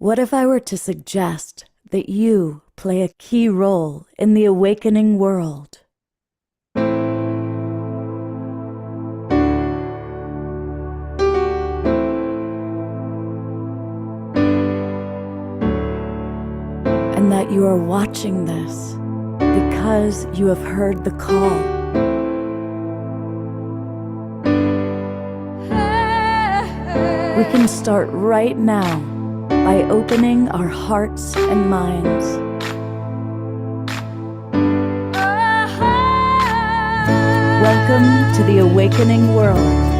What if I were to suggest that you play a key role in the awakening world? And that you are watching this because you have heard the call. We can start right now by opening our hearts and minds. Welcome to the awakening world.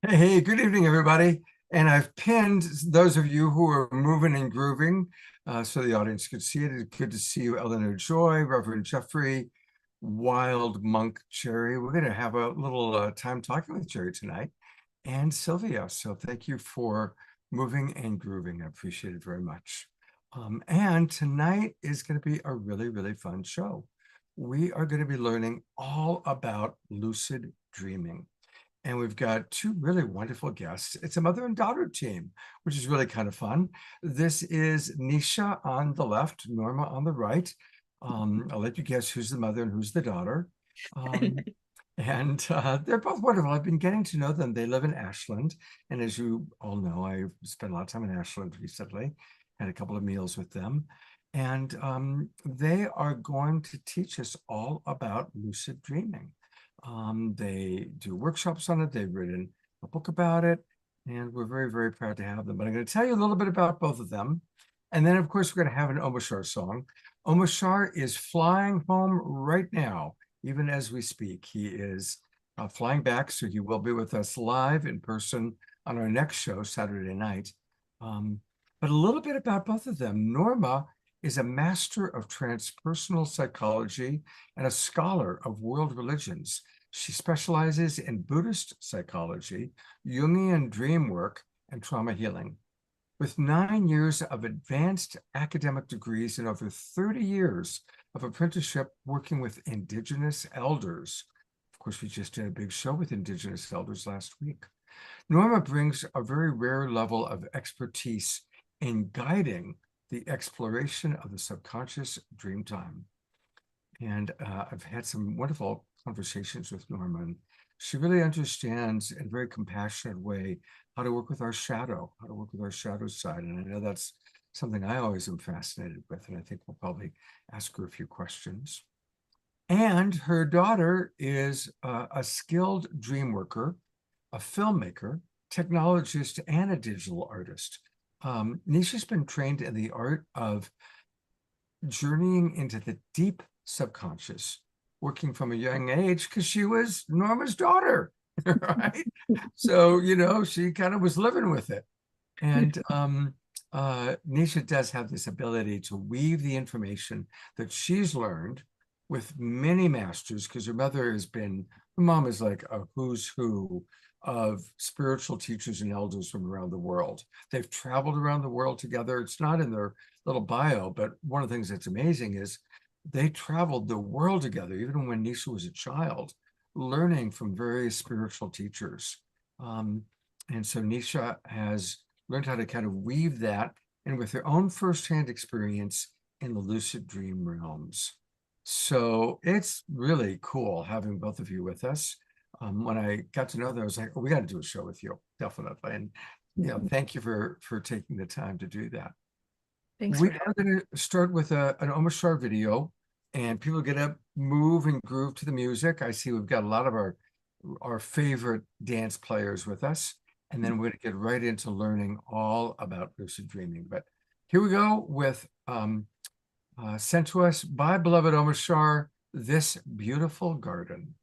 Hey, good evening, everybody. And I've pinned those of you who are moving and grooving so the audience could see it. It's good to see you, Eleanor Joy, Reverend Jeffrey, Wild Monk Cherry. We're going to have a little time talking with Jerry tonight and Sylvia. So thank you for moving and grooving. I appreciate it very much. And tonight is going to be a really, really fun show. We are going to be learning all about lucid dreaming. And we've got two really wonderful guests. It's a mother and daughter team, which is really kind of fun. This is Nisha on the left, Norma on the right. I'll let you guess who's the mother and who's the daughter. And they're both wonderful. I've been getting to know them. They live in Ashland. And as you all know, I spent a lot of time in Ashland recently, had a couple of meals with them. And they are going to teach us all about lucid dreaming. They do workshops on it. They've written a book about it, and we're very, very proud to have them. But I'm going to tell you a little bit about both of them. And then, of course, we're going to have an Omashar song. Omashar is flying home right now, even as we speak. He is flying back, so he will be with us live in person on our next show, Saturday night. But a little bit about both of them. Norma is a master of transpersonal psychology and a scholar of world religions. She specializes in Buddhist psychology, Jungian dream work, and trauma healing. With 9 years of advanced academic degrees and over 30 years of apprenticeship working with Indigenous elders. Of course, we just did a big show with Indigenous elders last week. Norma brings a very rare level of expertise in guiding the exploration of the subconscious dream time. And I've had some wonderful conversations with Norma. And she really understands in a very compassionate way how to work with our shadow, how to work with our shadow side. And I know that's something I always am fascinated with. And I think we'll probably ask her a few questions. And her daughter is a skilled dream worker, a filmmaker, technologist, and a digital artist. Nisha's been trained in the art of journeying into the deep subconscious, working from a young age because she was Norma's daughter, right? So, you know, she kind of was living with it. And Nisha does have this ability to weave the information that she's learned with many masters, because her mom is like a who's who of spiritual teachers and elders from around the world. They've traveled around the world together. It's not in their little bio, but one of the things that's amazing is they traveled the world together, even when Nisha was a child, learning from various spiritual teachers. And so Nisha has learned how to kind of weave that in with her own firsthand experience in the lucid dream realms. So it's really cool having both of you with us. When I got to know them, I was like, oh, we got to do a show with you, definitely. And thank you for taking the time to do that. Thanks We for are going to start with an Omashar video, and people get up, move, and groove to the music. I see we've got a lot of our favorite dance players with us, and then we're going to get right into learning all about lucid dreaming. But here we go with sent to us by beloved Omashar, This Beautiful Garden.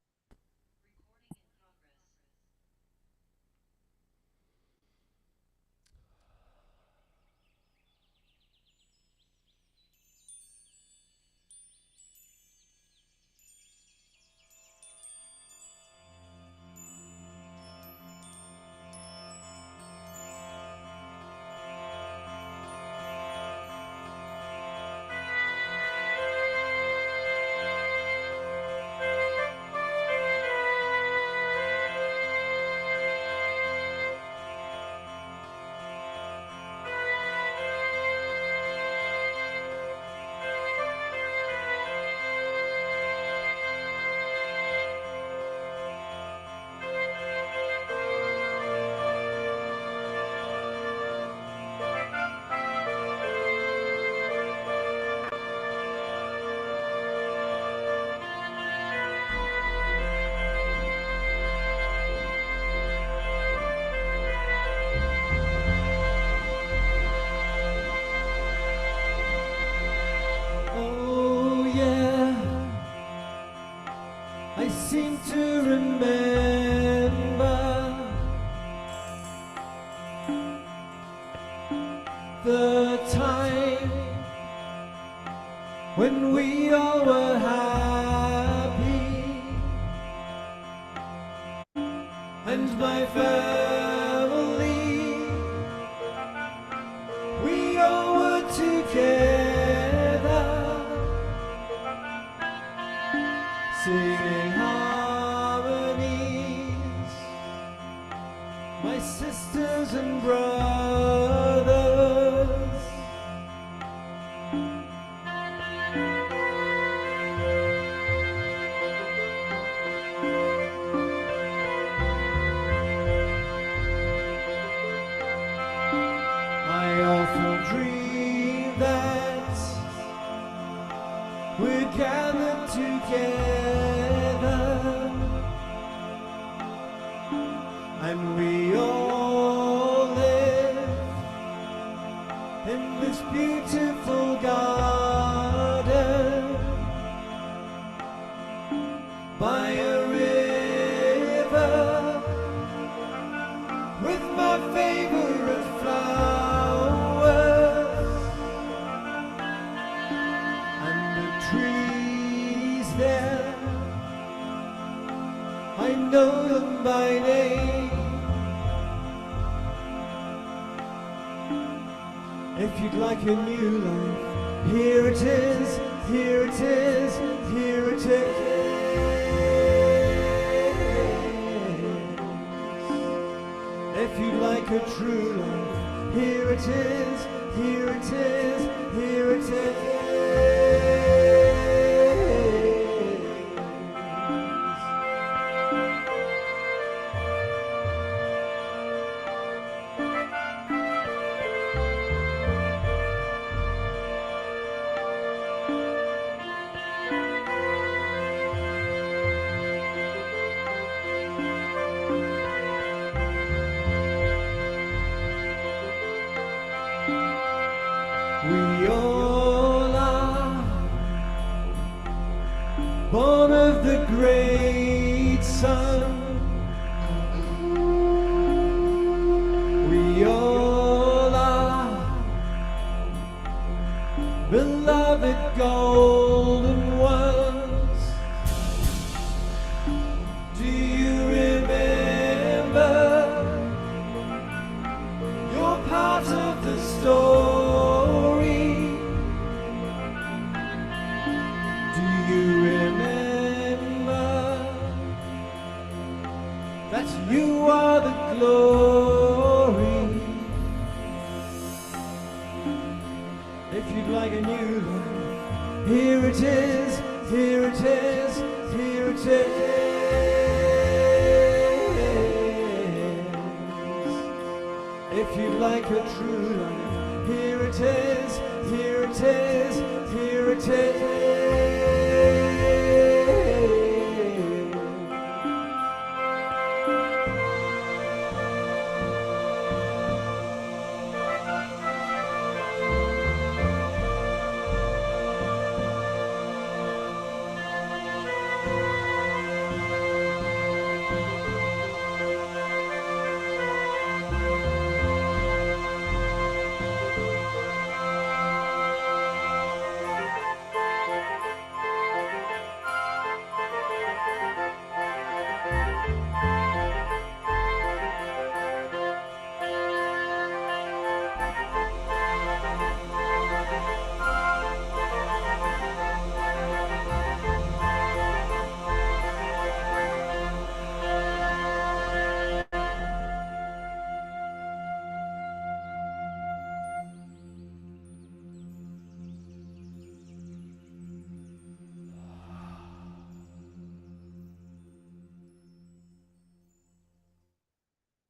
Oh yeah, I seem to remember the time when we all were happy and my family, we all were together, singing harmonies, my sisters and brothers. I often dream that we're gathered together and we all live in this beautiful garden by a river with my favorite flowers and the trees there, I know them by name. If you'd like a new life, here it is, here it is, here it is. If you'd like a true life, here it is, here it is, here it is. We all are born of the great sun. We all are beloved golden ones. Do you remember? You're part of the story. Do you remember that you are the glory? If you'd like a new life, here it is, here it is, here it is. If you like a true life, here it is, here it is, here it is.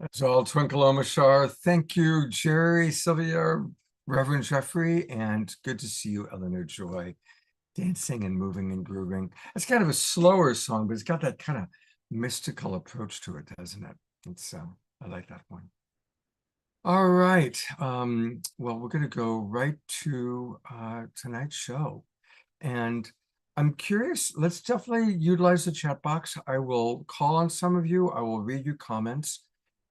That's all, Twinkle Omashar. Thank you, Jerry, Sylvia, Reverend Jeffrey, and good to see you, Eleanor Joy, dancing and moving and grooving. It's kind of a slower song, but it's got that kind of mystical approach to it, doesn't it? It's I like that one. All right. Well, we're going to go right to tonight's show. And I'm curious, let's definitely utilize the chat box. I will call on some of you. I will read your comments.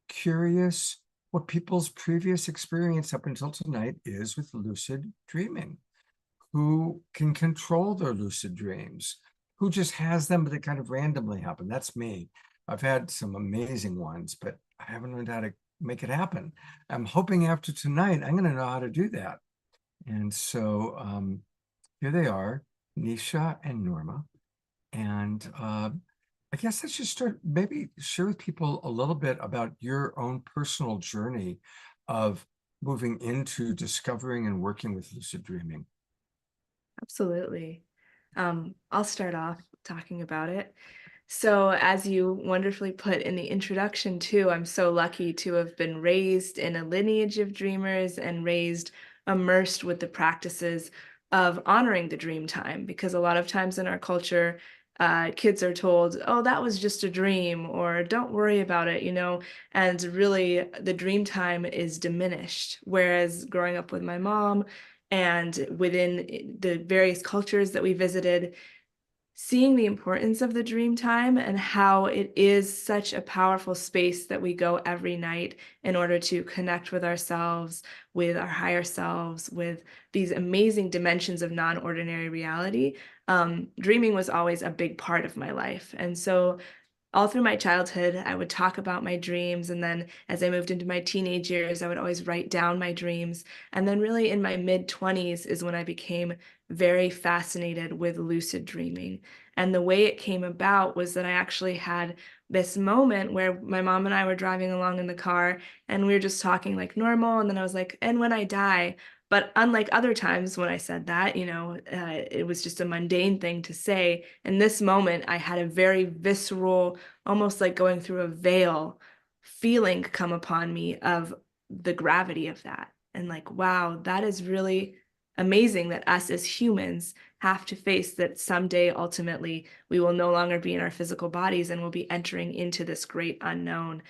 Curious what people's previous experience up until tonight is with lucid dreaming. Who can control their lucid dreams? Who just has them, but they kind of randomly happen? That's me. I've had some amazing ones, but I haven't learned how to make it happen. I'm hoping after tonight, I'm going to know how to do that. And so here they are, Nisha and Norma. And I guess let's just start, maybe share with people a little bit about your own personal journey of moving into discovering and working with lucid dreaming. Absolutely. I'll start off talking about it. So, as you wonderfully put in the introduction, too, I'm so lucky to have been raised in a lineage of dreamers and raised immersed with the practices of honoring the dream time, because a lot of times in our culture, kids are told, oh, that was just a dream, or don't worry about it, and really the dream time is diminished. Whereas growing up with my mom and within the various cultures that we visited, seeing the importance of the dream time and how it is such a powerful space that we go every night in order to connect with ourselves, with our higher selves, with these amazing dimensions of non-ordinary reality. Dreaming was always a big part of my life. And so all through my childhood, I would talk about my dreams. And then as I moved into my teenage years, I would always write down my dreams. And then really in my mid-20s is when I became very fascinated with lucid dreaming. And the way it came about was that I actually had this moment where my mom and I were driving along in the car and we were just talking like normal. And then I was like, and when I die. But unlike other times when I said that, it was just a mundane thing to say. In this moment, I had a very visceral, almost like going through a veil feeling come upon me of the gravity of that. And like, wow, that is really amazing that us as humans have to face that someday, ultimately, we will no longer be in our physical bodies and we'll be entering into this great unknown.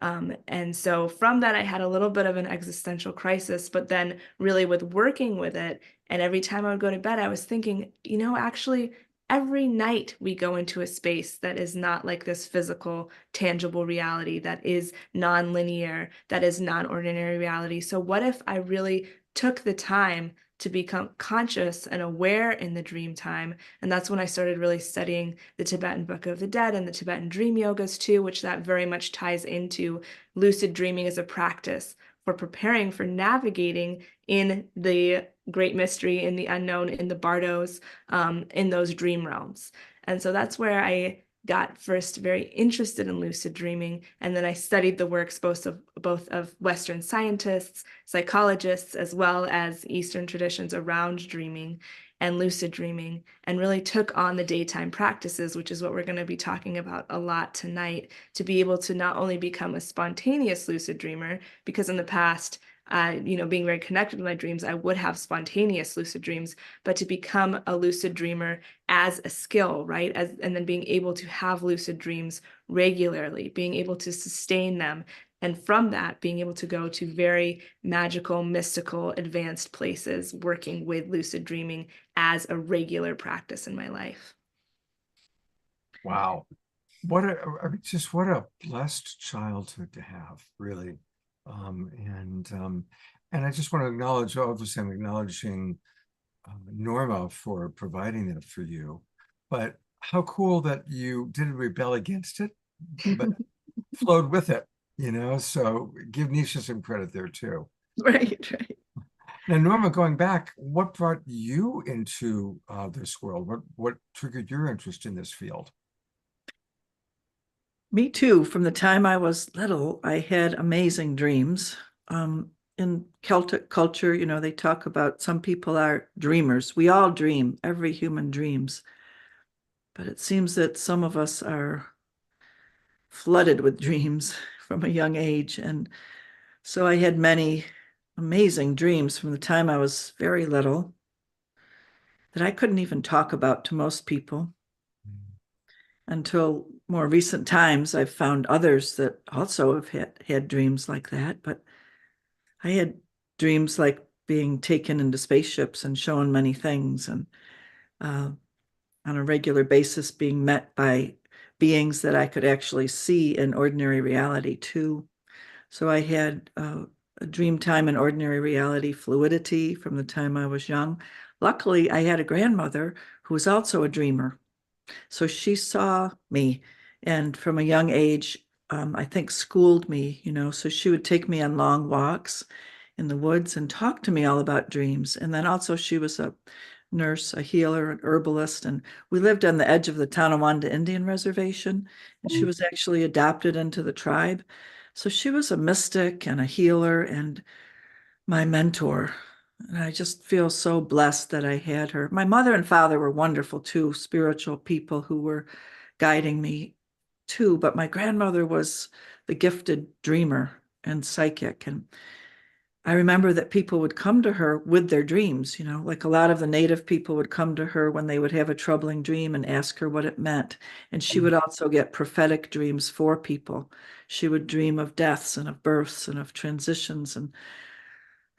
And so from that, I had a little bit of an existential crisis, but then really with working with it, and every time I would go to bed, I was thinking, actually, every night we go into a space that is not like this physical, tangible reality, that is non-linear, that is non-ordinary reality. So what if I really took the time to become conscious and aware in the dream time? And that's when I started really studying the Tibetan Book of the Dead and the Tibetan dream yogas too, which that very much ties into lucid dreaming as a practice for preparing for navigating in the great mystery, in the unknown, in the bardos, in those dream realms. And so that's where I got first very interested in lucid dreaming, and then I studied the works both of Western scientists, psychologists, as well as Eastern traditions around dreaming. and lucid dreaming, and really took on the daytime practices, which is what we're going to be talking about a lot tonight, to be able to not only become a spontaneous lucid dreamer, because in the past, being very connected with my dreams, I would have spontaneous lucid dreams, but to become a lucid dreamer as a skill, right? And then being able to have lucid dreams regularly, being able to sustain them. And from that, being able to go to very magical, mystical, advanced places, working with lucid dreaming as a regular practice in my life. Wow. What a blessed childhood to have, really. And I just want to acknowledge, obviously I'm acknowledging Norma for providing that for you, but how cool that you didn't rebel against it, but flowed with it, so give Nisha some credit there too. Right. Now, Norma, going back, what brought you into this world? What triggered your interest in this field? Me too. From the time I was little, I had amazing dreams. In Celtic culture, they talk about some people are dreamers. We all dream. Every human dreams. But it seems that some of us are flooded with dreams from a young age. And so I had many amazing dreams from the time I was very little that I couldn't even talk about to most people. Until more recent times, I've found others that also have had dreams like that. But I had dreams like being taken into spaceships and shown many things, and on a regular basis being met by beings that I could actually see in ordinary reality too. So I had a dream time in ordinary reality fluidity from the time I was young. Luckily, I had a grandmother who was also a dreamer. So she saw me, and from a young age, I think schooled me, so she would take me on long walks in the woods and talk to me all about dreams. And then also she was a nurse, a healer, an herbalist, and we lived on the edge of the Tonawanda Indian Reservation, and she was actually adopted into the tribe. So she was a mystic and a healer and my mentor. And I just feel so blessed that I had her. My mother and father were wonderful too, spiritual people who were guiding me too. But my grandmother was the gifted dreamer and psychic. And I remember that people would come to her with their dreams, like a lot of the native people would come to her when they would have a troubling dream and ask her what it meant. And she would also get prophetic dreams for people. She would dream of deaths and of births and of transitions. And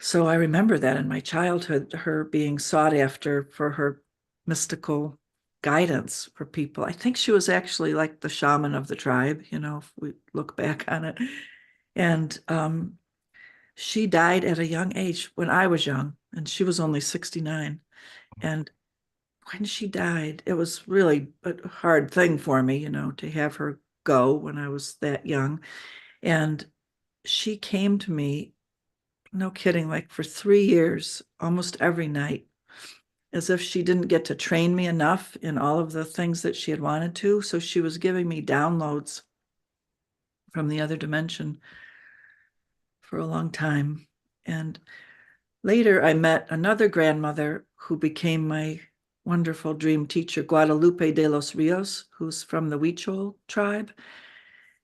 so I remember that in my childhood, her being sought after for her mystical guidance for people. I think she was actually like the shaman of the tribe, if we look back on it. And she died at a young age when I was young, and she was only 69. And when she died, it was really a hard thing for me, to have her go when I was that young. And she came to me, no kidding, like for 3 years, almost every night, as if she didn't get to train me enough in all of the things that she had wanted to. So she was giving me downloads from the other dimension for a long time. And later I met another grandmother who became my wonderful dream teacher, Guadalupe de los Rios, who's from the Huichol tribe.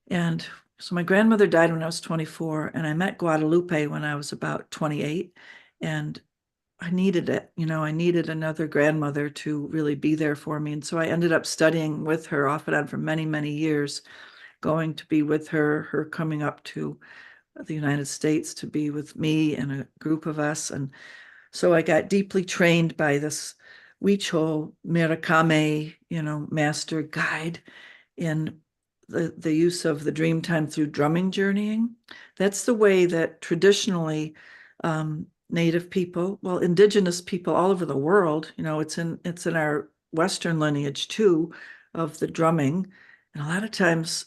And so my grandmother died when I was 24, and I met Guadalupe when I was about 28. And I needed it. I needed another grandmother to really be there for me. And so I ended up studying with her off and on for many, many years, going to be with her coming up to the United States to be with me and a group of us. And so I got deeply trained by this Huichol Mirakame, master guide in the use of the dream time through drumming journeying. That's the way that traditionally Native people, well, indigenous people all over the world, it's in our Western lineage too, of the drumming. And a lot of times,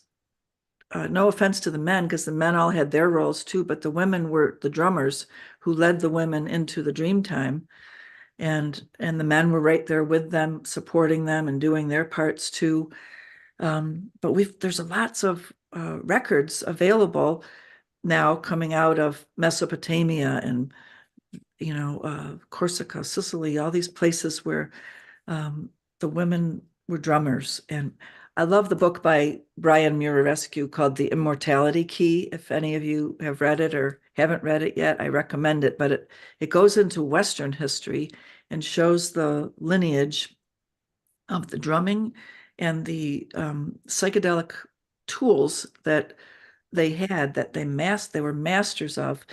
no offense to the men, because the men all had their roles too, but the women were the drummers who led the women into the dream time. And the men were right there with them, supporting them and doing their parts too. But there's lots of records available now coming out of Mesopotamia and Corsica, Sicily, all these places where the women were drummers. And I love the book by Brian Murarescu called The Immortality Key. If any of you have read it or haven't read it yet, I recommend it. But it goes into Western history and shows the lineage of the drumming and the psychedelic tools that they had, that they were masters of.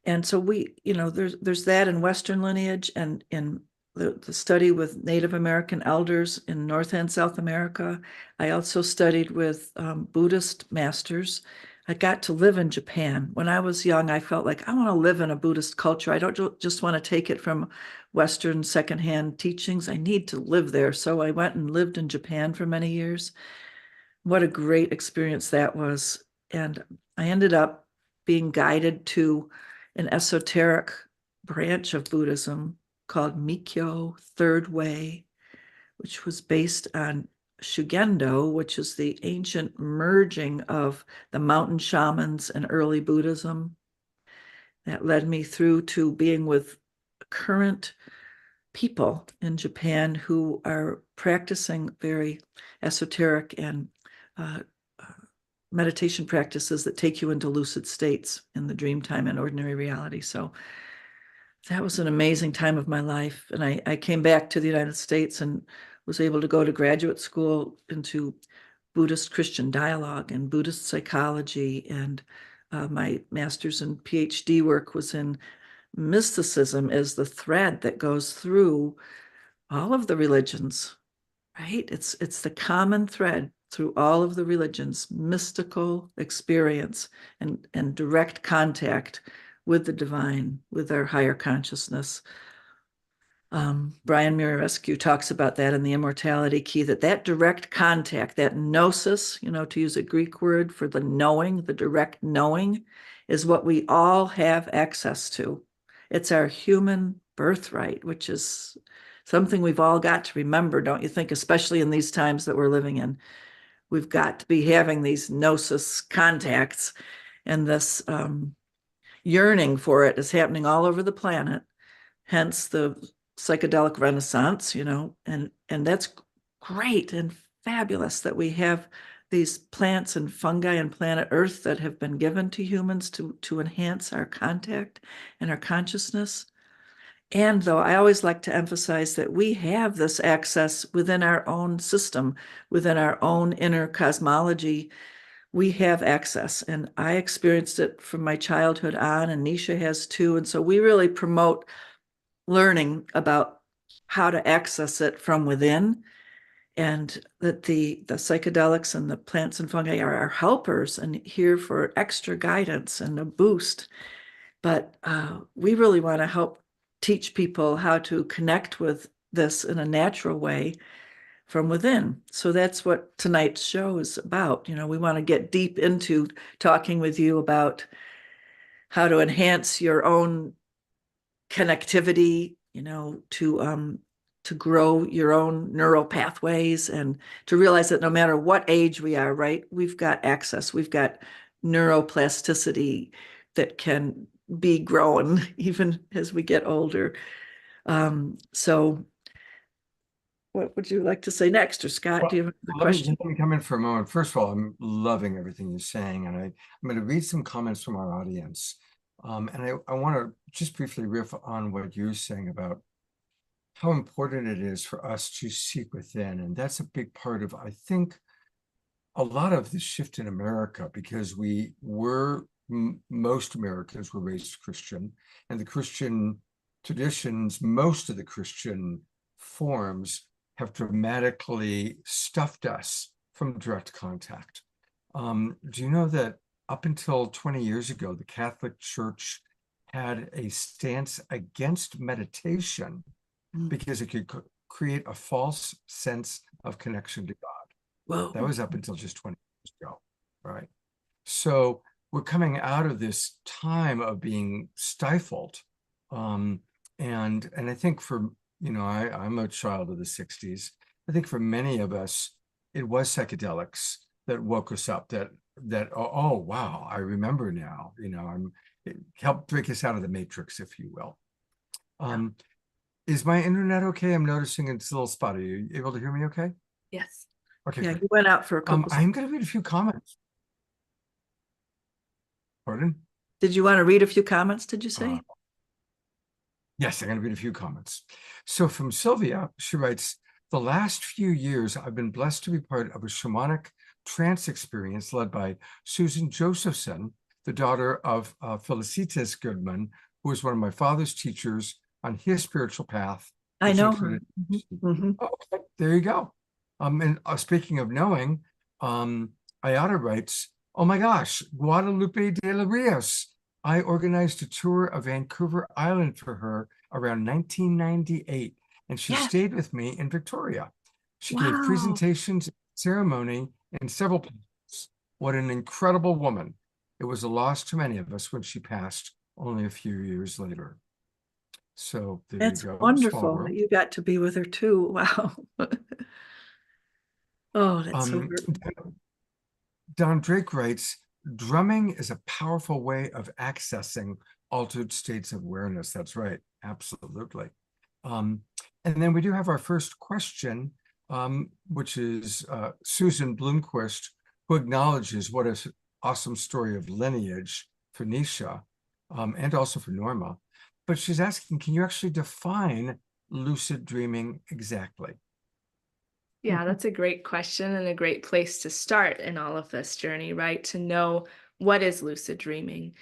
And so there's that in Western lineage, and in the study with Native American elders in North and South America. I also studied with Buddhist masters. I got to live in Japan. When I was young, I felt like I want to live in a Buddhist culture. I don't just want to take it from Western secondhand teachings. I need to live there. So I went and lived in Japan for many years. What a great experience that was. And I ended up being guided to an esoteric branch of Buddhism called Mikyo, Third Way, which was based on Shugendo, which is the ancient merging of the mountain shamans and early Buddhism. That led me through to being with current people in Japan who are practicing very esoteric and meditation practices that take you into lucid states in the dream time and ordinary reality. So that was an amazing time of my life. And I came back to the United States and was able to go to graduate school into Buddhist Christian dialogue and Buddhist psychology. And my master's and PhD work was in mysticism as the thread that goes through all of the religions, right? It's the common thread through all of the religions, mystical experience and direct contact with the divine, with our higher consciousness. Brian Murarescu talks about that in The Immortality Key, that direct contact, that gnosis, to use a Greek word for the knowing, the direct knowing, is what we all have access to. It's our human birthright, which is something we've all got to remember, don't you think? Especially in these times that we're living in. We've got to be having these gnosis contacts, and this yearning for it is happening all over the planet. Hence the psychedelic renaissance, and that's great and fabulous that we have these plants and fungi and planet Earth that have been given to humans to enhance our contact and our consciousness. And though I always like to emphasize that we have this access within our own system, within our own inner cosmology, we have access. And I experienced it from my childhood on, and Nisha has too. And so we really promote learning about how to access it from within, and that the psychedelics and the plants and fungi are our helpers and here for extra guidance and a boost. But we really want to help teach people how to connect with this in a natural way from within. So that's what tonight's show is about. We want to get deep into talking with you about how to enhance your own connectivity, to grow your own neural pathways, and to realize that no matter what age we are, right, we've got access. We've got neuroplasticity that can be grown even as we get older. So what would you like to say next? Or Scott, do you have a question? Let me come in for a moment. First of all, I'm loving everything you're saying, and I'm going to read some comments from our audience. And I want to just briefly riff on what you're saying about how important it is for us to seek within. And that's a big part of, I think, a lot of the shift in America, because most Americans were raised Christian, and the Christian traditions, most of the Christian forms have dramatically stuffed us from direct contact. Do you know that up until 20 years ago, the Catholic Church had a stance against meditation because it could create a false sense of connection to God? Whoa. That was up until just 20 years ago, right? So we're coming out of this time of being stifled. And I think for, I'm a child of the 60s. I think for many of us, it was psychedelics that woke us up, that oh wow, I remember now, it helped break us out of the matrix, if you will. Is my internet okay? I'm noticing it's a little spotty. Are you able to hear me okay? Yes. Okay, Yeah, great. you went out for a couple. I'm going to read a few comments. Pardon? Did you want to read a few comments, did you say? Yes, I'm going to read a few comments. So from Sylvia, she writes, the last few years, I've been blessed to be part of a shamanic trance experience led by Susan Josephson, the daughter of Felicitas Goodman, who was one of my father's teachers on his spiritual path. I which know included- her. Mhm. Okay, there you go. And speaking of knowing, Ayada writes, oh my gosh, Guadalupe de los Rios. I organized a tour of Vancouver Island for her around 1998, and she Yes. stayed with me in Victoria. She gave Wow. presentations, ceremony, and several places. What an incredible woman. It was a loss to many of us when she passed only a few years later. So there That's you go. Small wonderful world. that you got to be with her too. Wow. Oh, that's so good. Don Drake writes, drumming is a powerful way of accessing altered states of awareness. That's right. Absolutely. And then we do have our first question, which is Susan Bloomquist, who acknowledges what an awesome story of lineage for Nisha and also for Norma. But she's asking, can you actually define lucid dreaming exactly? Yeah, that's a great question and a great place to start in all of this journey, right? To know what is lucid dreaming.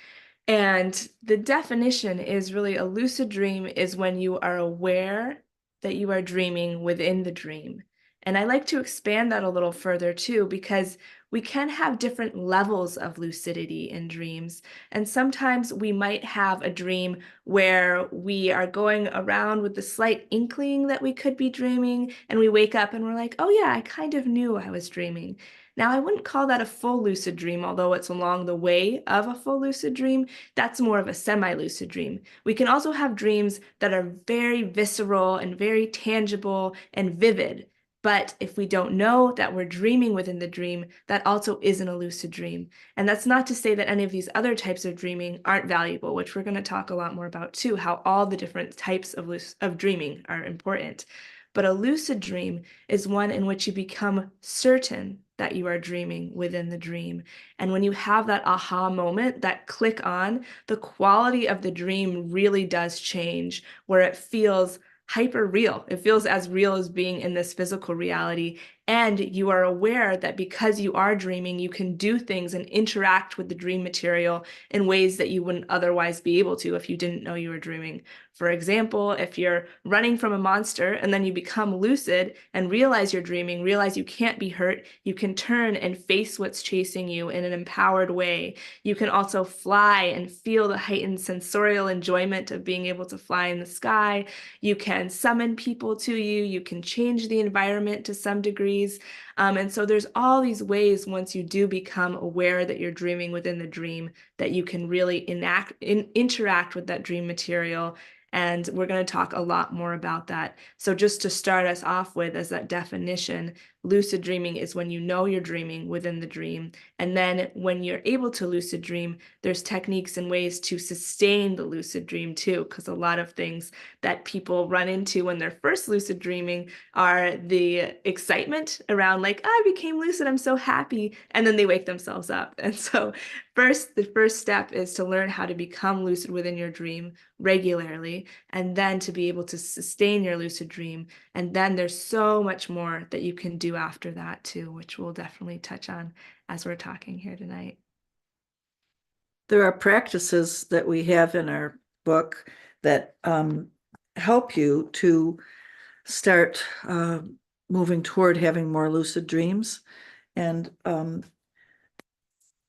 And the definition is really a lucid dream is when you are aware that you are dreaming within the dream. And I like to expand that a little further too, because we can have different levels of lucidity in dreams. And sometimes we might have a dream where we are going around with the slight inkling that we could be dreaming, and we wake up and we're like, oh yeah, I kind of knew I was dreaming. Now, I wouldn't call that a full lucid dream, although it's along the way of a full lucid dream. That's more of a semi-lucid dream. We can also have dreams that are very visceral and very tangible and vivid. But if we don't know that we're dreaming within the dream, that also isn't a lucid dream. And that's not to say that any of these other types of dreaming aren't valuable, which we're going to talk a lot more about too, how all the different types of dreaming are important. But a lucid dream is one in which you become certain that you are dreaming within the dream. And when you have that aha moment, that click on, the quality of the dream really does change, where it feels hyper real. It feels as real as being in this physical reality. And you are aware that because you are dreaming, you can do things and interact with the dream material in ways that you wouldn't otherwise be able to if you didn't know you were dreaming. For example, if you're running from a monster and then you become lucid and realize you're dreaming, realize you can't be hurt, you can turn and face what's chasing you in an empowered way. You can also fly and feel the heightened sensorial enjoyment of being able to fly in the sky. You can summon people to you. You can change the environment to some degrees. And so there's all these ways once you do become aware that you're dreaming within the dream that you can really interact with that dream material. And we're going to talk a lot more about that. So just to start us off with as that definition, lucid dreaming is when you know you're dreaming within the dream. And then when you're able to lucid dream, there's techniques and ways to sustain the lucid dream too, because a lot of things that people run into when they're first lucid dreaming are the excitement around like, I became lucid, I'm so happy. And then they wake themselves up. And so the first step is to learn how to become lucid within your dream regularly, and then to be able to sustain your lucid dream. And then there's so much more that you can do after that too, which we'll definitely touch on as we're talking here tonight. There are practices that we have in our book that help you to start moving toward having more lucid dreams. And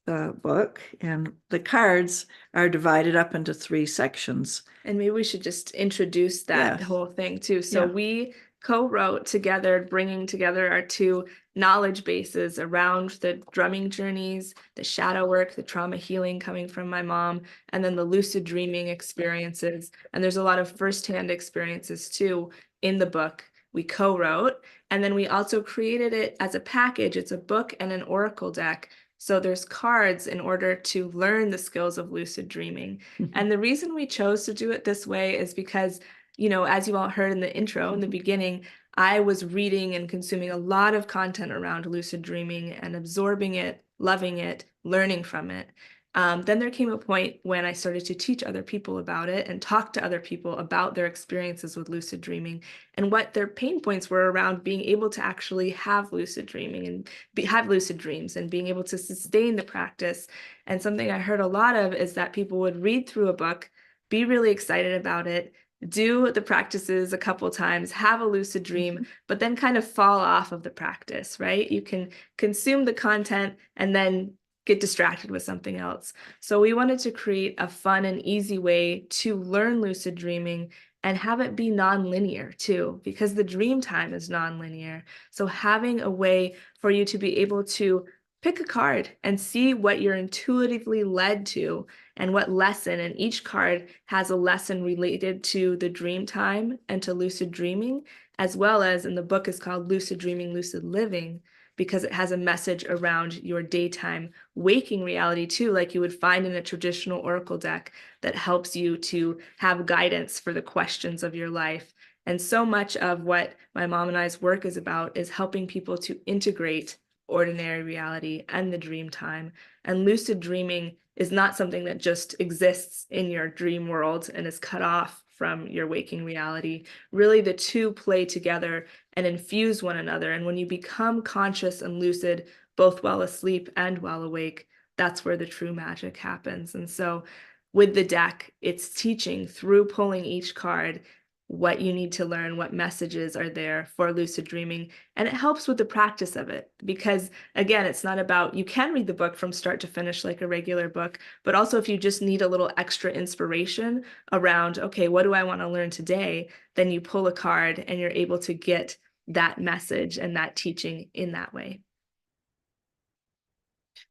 the book and the cards are divided up into 3 sections. And maybe we should just introduce that Yes. whole thing too. So Yeah. we co-wrote together, bringing together our 2 knowledge bases around the drumming journeys, the shadow work, the trauma healing coming from my mom, and then the lucid dreaming experiences. And there's a lot of firsthand experiences too in the book we co-wrote. And then we also created it as a package. It's a book and an oracle deck. So there's cards in order to learn the skills of lucid dreaming. And the reason we chose to do it this way is because, you know, as you all heard in the intro, in the beginning, I was reading and consuming a lot of content around lucid dreaming and absorbing it, loving it, learning from it. Then there came a point when I started to teach other people about it and talk to other people about their experiences with lucid dreaming and what their pain points were around being able to actually have lucid dreaming and have lucid dreams and being able to sustain the practice. And something I heard a lot of is that people would read through a book, be really excited about it, do the practices a couple times, have a lucid dream, but then kind of fall off of the practice, right? You can consume the content and then get distracted with something else. So we wanted to create a fun and easy way to learn lucid dreaming and have it be non-linear too, because the dream time is non-linear. So having a way for you to be able to pick a card and see what you're intuitively led to and what lesson, and each card has a lesson related to the dream time and to lucid dreaming, as well as, in the book is called Lucid Dreaming, Lucid Living, because it has a message around your daytime waking reality too, like you would find in a traditional oracle deck that helps you to have guidance for the questions of your life. And so much of what my mom and I's work is about is helping people to integrate ordinary reality and the dream time. And lucid dreaming is not something that just exists in your dream world and is cut off from your waking reality. Really, the two play together and infuse one another. And when you become conscious and lucid, both while asleep and while awake, that's where the true magic happens. And so with the deck, it's teaching through pulling each card what you need to learn, what messages are there for lucid dreaming. And it helps with the practice of it because, again, it's not about, you can read the book from start to finish like a regular book, but also if you just need a little extra inspiration around, okay, what do I want to learn today? Then you pull a card and you're able to get that message and that teaching in that way.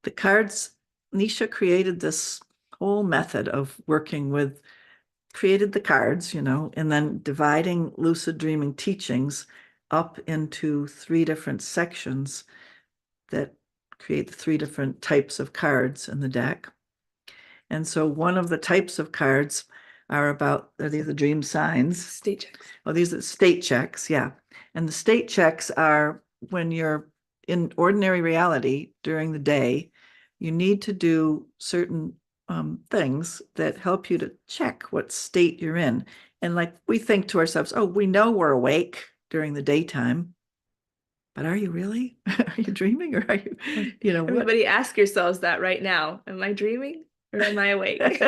The cards, Nisha created this whole method of working with, created the cards, you know, and then dividing lucid dreaming teachings up into 3 different sections that create the 3 different types of cards in the deck. And so one of the types of cards are these are dream signs. State checks. Oh, these are state checks, yeah. And the state checks are when you're in ordinary reality during the day, you need to do certain things that help you to check what state you're in. And like we think to ourselves, oh, we know we're awake during the daytime, but are you really? Are you dreaming, or are you know, everybody ask yourselves that right now. Am I dreaming or am I awake?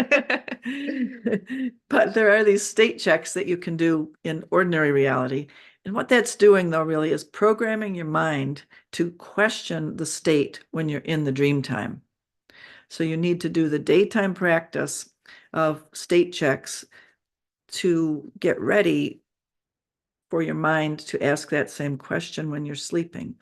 But there are these state checks that you can do in ordinary reality. And what that's doing, though, really is programming your mind to question the state when you're in the dream time. So you need to do the daytime practice of state checks to get ready for your mind to ask that same question when you're sleeping.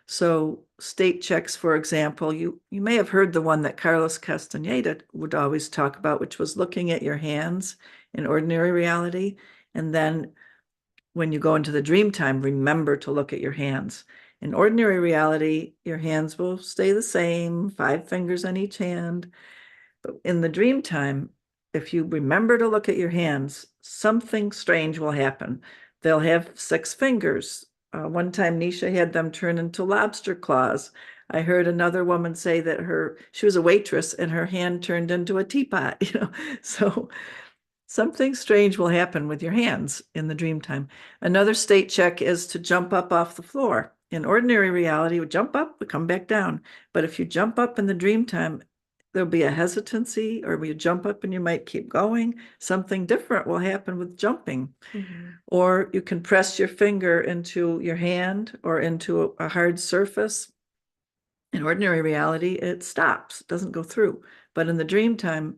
So state checks, for example, you may have heard the one that Carlos Castaneda would always talk about, which was looking at your hands in ordinary reality. And then when you go into the dream time, remember to look at your hands. In ordinary reality, your hands will stay the same, 5 fingers on each hand. But in the dream time, if you remember to look at your hands, something strange will happen. They'll have 6 fingers. One time Nisha had them turn into lobster claws. I heard another woman say that she was a waitress and her hand turned into a teapot, you know. So something strange will happen with your hands in the dream time. Another state check is to jump up off the floor. In ordinary reality, we jump up, we come back down. But if you jump up in the dream time, there'll be a hesitancy, or you jump up and you might keep going. Something different will happen with jumping. Mm-hmm. Or you can press your finger into your hand or into a hard surface. In ordinary reality, it stops, it doesn't go through. But in the dream time,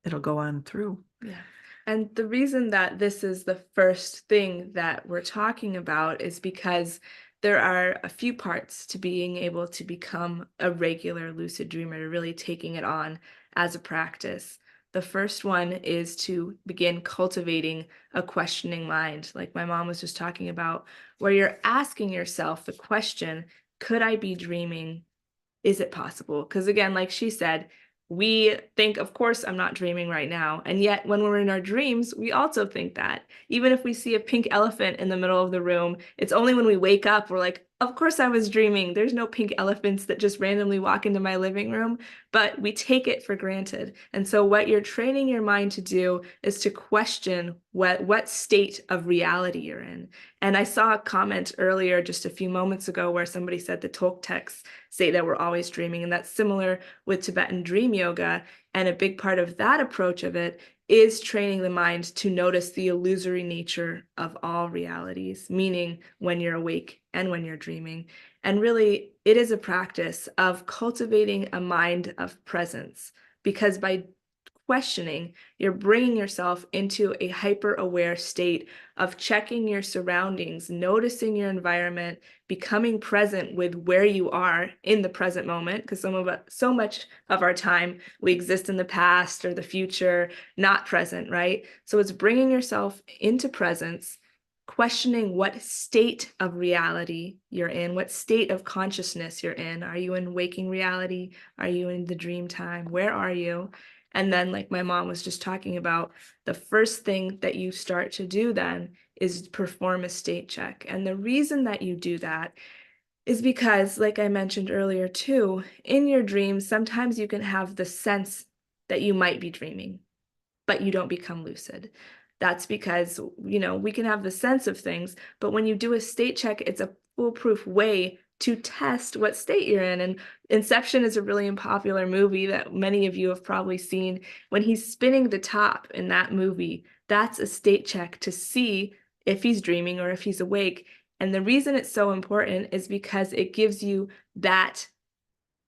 it'll go on through. Yeah. And the reason that this is the first thing that we're talking about is because there are a few parts to being able to become a regular lucid dreamer, to really taking it on as a practice. The first one is to begin cultivating a questioning mind, like my mom was just talking about, where you're asking yourself the question, could I be dreaming? is it possible? Because again, like she said, we think, of course, I'm not dreaming right now. And yet when we're in our dreams, we also think that. Even if we see a pink elephant in the middle of the room, it's only when we wake up, we're like, of course I was dreaming. There's no pink elephants that just randomly walk into my living room, but we take it for granted. And so what you're training your mind to do is to question what state of reality you're in. And I saw a comment earlier just a few moments ago where somebody said the Tolk texts say that we're always dreaming, and that's similar with Tibetan dream yoga. And a big part of that approach of it is training the mind to notice the illusory nature of all realities, meaning when you're awake and when you're dreaming. And really, it is a practice of cultivating a mind of presence, because by questioning, you're bringing yourself into a hyper-aware state of checking your surroundings, noticing your environment, becoming present with where you are in the present moment, because so much of our time we exist in the past or the future, not present, right? So it's bringing yourself into presence, questioning what state of reality you're in, what state of consciousness you're in. Are you in waking reality? Are you in the dream time? Where are you? And then, like my mom was just talking about, the first thing that you start to do then is perform a state check. And the reason that you do that is because, like I mentioned earlier too, in your dreams, sometimes you can have the sense that you might be dreaming, but you don't become lucid. That's because, we can have the sense of things, but when you do a state check, it's a foolproof way to test what state you're in. And Inception is a really popular movie that many of you have probably seen. When he's spinning the top in that movie, that's a state check to see if he's dreaming or if he's awake. And the reason it's so important is because it gives you that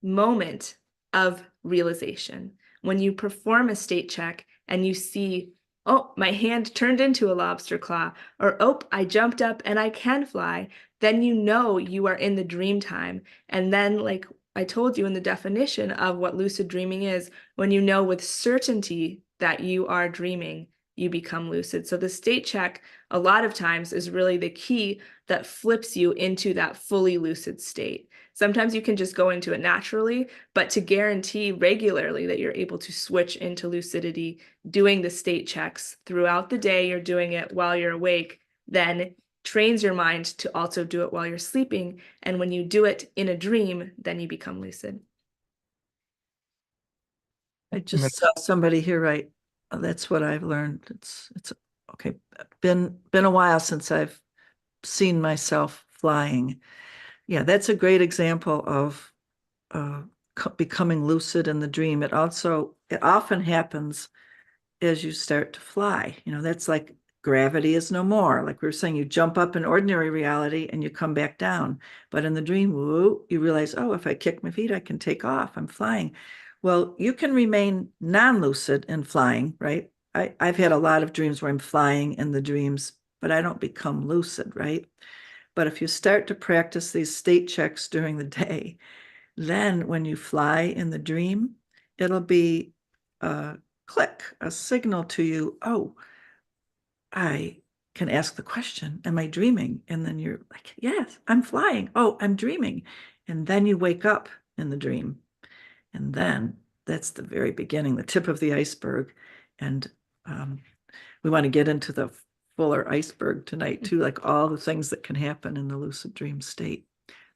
moment of realization. When you perform a state check and you see, oh, my hand turned into a lobster claw, or oh, I jumped up and I can fly, then you know you are in the dream time. And then, like I told you in the definition of what lucid dreaming is, when you know with certainty that you are dreaming, you become lucid. So the state check a lot of times is really the key that flips you into that fully lucid state. Sometimes you can just go into it naturally, but to guarantee regularly that you're able to switch into lucidity, doing the state checks throughout the day, you're doing it while you're awake, then trains your mind to also do it while you're sleeping. And when you do it in a dream, then you become lucid. I just saw somebody here, right? That's what I've learned. It's okay. Been a while since I've seen myself flying. Yeah, that's a great example of becoming lucid in the dream. It often happens as you start to fly. That's like gravity is no more. Like we were saying, you jump up in ordinary reality and you come back down. But in the dream, woo, you realize, oh, if I kick my feet, I can take off. I'm flying. Well, you can remain non-lucid in flying, right? I've had a lot of dreams where I'm flying in the dreams, but I don't become lucid, right? But if you start to practice these state checks during the day, then when you fly in the dream, it'll be a click, a signal to you, oh, I can ask the question, am I dreaming? And then you're like, yes, I'm flying. Oh, I'm dreaming. And then you wake up in the dream. And then that's the very beginning, the tip of the iceberg. And we want to get into the fuller iceberg tonight too, like all the things that can happen in the lucid dream state.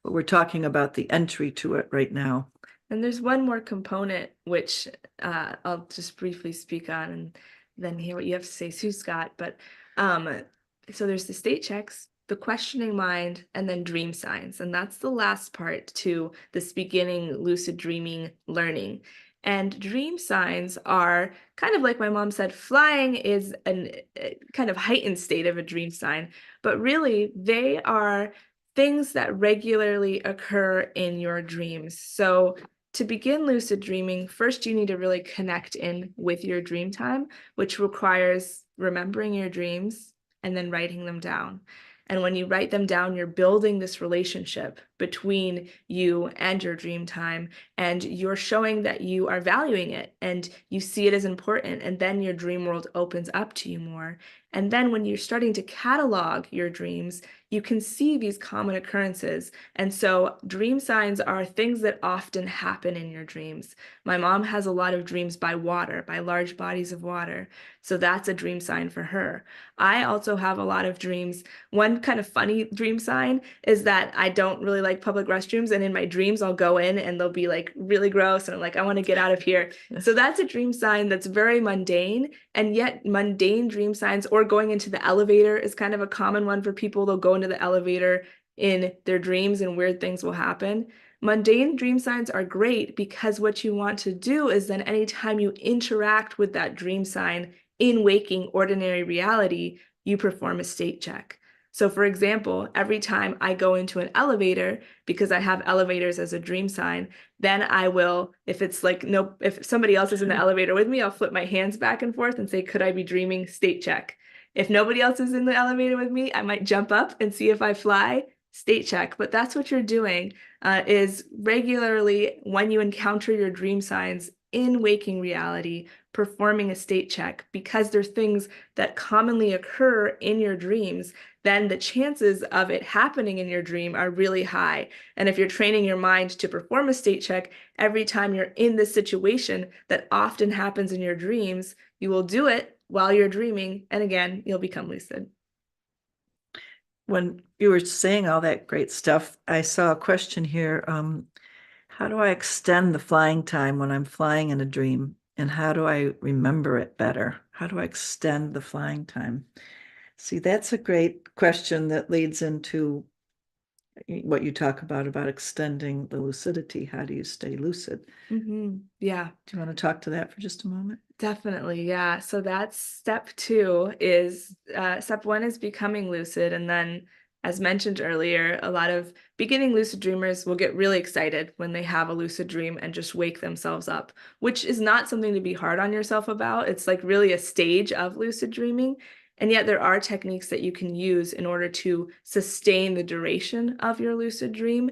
But we're talking about the entry to it right now. And there's one more component, which I'll just briefly speak on and then hear what you have to say, Sue Scott. But so there's the state checks, the questioning mind, and then dream signs. And that's the last part to this beginning lucid dreaming learning. And dream signs are kind of like my mom said, flying is a kind of heightened state of a dream sign, but really they are things that regularly occur in your dreams. So to begin lucid dreaming, first you need to really connect in with your dream time, which requires remembering your dreams and then writing them down. And when you write them down, you're building this relationship between you and your dream time, and you're showing that you are valuing it and you see it as important. And then your dream world opens up to you more. And then when you're starting to catalog your dreams, you can see these common occurrences. And so dream signs are things that often happen in your dreams. My mom has a lot of dreams by water, by large bodies of water. So that's a dream sign for her. I also have a lot of dreams. One kind of funny dream sign is that I don't really like public restrooms. And in my dreams, I'll go in and they'll be like really gross. And I'm like, I want to get out of here. So that's a dream sign that's very mundane. And yet mundane dream signs, or going into the elevator, is kind of a common one for people. They'll go into the elevator in their dreams and weird things will happen. Mundane dream signs are great because what you want to do is then anytime you interact with that dream sign in waking ordinary reality, you perform a state check. So for example, every time I go into an elevator, because I have elevators as a dream sign, then I will, if it's like, no, if somebody else is in the elevator with me, I'll flip my hands back and forth and say, could I be dreaming? State check. If nobody else is in the elevator with me, I might jump up and see if I fly. State check. But that's what you're doing, is regularly when you encounter your dream signs in waking reality, performing a state check, because there's things that commonly occur in your dreams, then the chances of it happening in your dream are really high. And if you're training your mind to perform a state check every time you're in this situation that often happens in your dreams, you will do it while you're dreaming. And again, you'll become lucid. When you were saying all that great stuff, I saw a question here. How do I extend the flying time when I'm flying in a dream? And how do I remember it better? How do I extend the flying time? See, that's a great question that leads into what you talk about extending the lucidity. How do you stay lucid? Yeah. Do you want to talk to that for just a moment? Definitely, yeah. So that's step 2 is, step 1 is becoming lucid. And then, as mentioned earlier, a lot of beginning lucid dreamers will get really excited when they have a lucid dream and just wake themselves up, which is not something to be hard on yourself about. It's like really a stage of lucid dreaming. And yet there are techniques that you can use in order to sustain the duration of your lucid dream.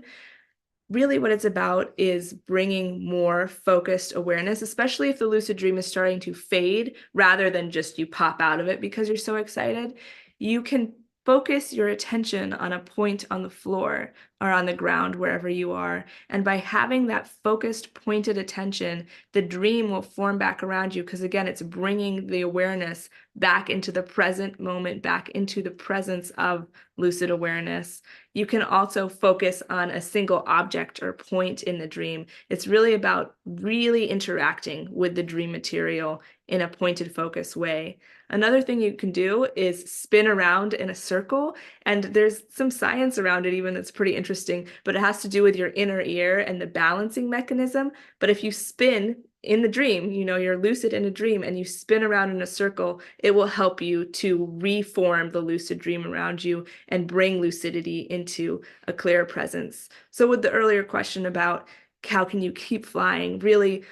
Really what it's about is bringing more focused awareness, especially if the lucid dream is starting to fade rather than just you pop out of it because you're so excited. You can focus your attention on a point on the floor or on the ground, wherever you are. And by having that focused, pointed attention, the dream will form back around you, because again, it's bringing the awareness back into the present moment, back into the presence of lucid awareness. You can also focus on a single object or point in the dream. It's really about really interacting with the dream material in a pointed focus way. Another thing you can do is spin around in a circle, and there's some science around it even that's pretty interesting, but it has to do with your inner ear and the balancing mechanism. But if you spin in the dream, you know, you're lucid in a dream and you spin around in a circle, it will help you to reform the lucid dream around you and bring lucidity into a clearer presence. So with the earlier question about how can you keep flying, really,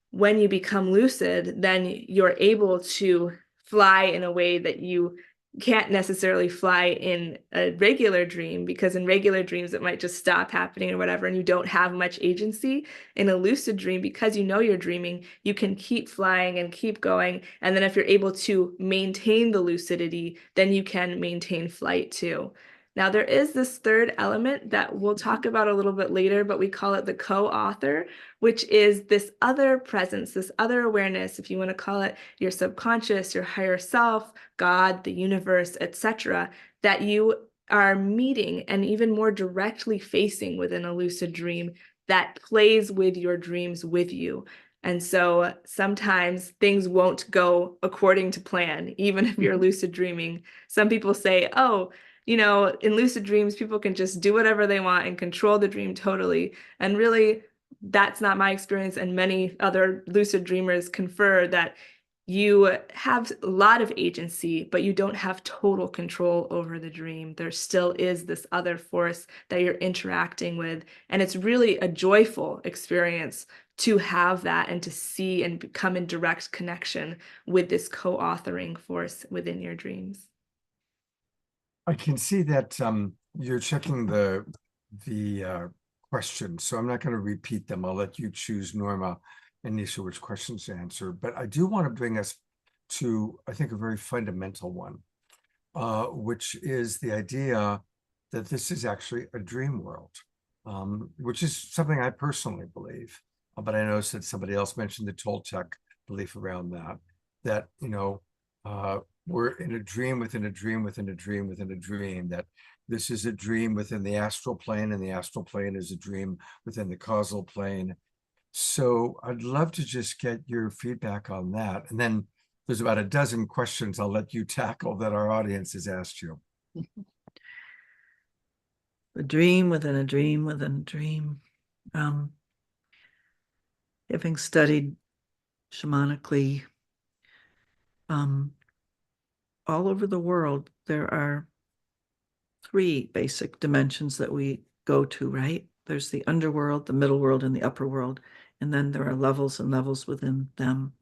when you become lucid, then you're able to fly in a way that you can't necessarily fly in a regular dream, because in regular dreams it might just stop happening or whatever, and you don't have much agency. In a lucid dream, because you know you're dreaming, you can keep flying and keep going. And then if you're able to maintain the lucidity, then you can maintain flight too. Now, there is this third element that we'll talk about a little bit later, but we call it the co-author, which is this other presence, this other awareness, if you want to call it your subconscious, your higher self, God, the universe, etc., that you are meeting and even more directly facing within a lucid dream, that plays with your dreams with you. And so sometimes things won't go according to plan, even if you're lucid dreaming. Some people say, oh, you know, in lucid dreams, people can just do whatever they want and control the dream totally. And really, that's not my experience. And many other lucid dreamers confer that you have a lot of agency, but you don't have total control over the dream. There still is this other force that you're interacting with. And it's really a joyful experience to have that and to see and come in direct connection with this co-authoring force within your dreams. I can see that you're checking the questions, so I'm not going to repeat them. I'll let you choose, Norma and Nisha, which questions to answer. But I do want to bring us to, I think, a very fundamental one. which is the idea that this is actually a dream world, which is something I personally believe. But I noticed that somebody else mentioned the Toltec belief around that, we're in a dream within a dream within a dream within a dream, that this is a dream within the astral plane, and the astral plane is a dream within the causal plane. So I'd love to just get your feedback on that. And then there's about a dozen questions I'll let you tackle that our audience has asked you. A dream within a dream within a dream. Having studied shamanically all over the world, there are 3 basic dimensions that we go to, right? There's the underworld, the middle world, and the upper world. And then there are levels and levels within them.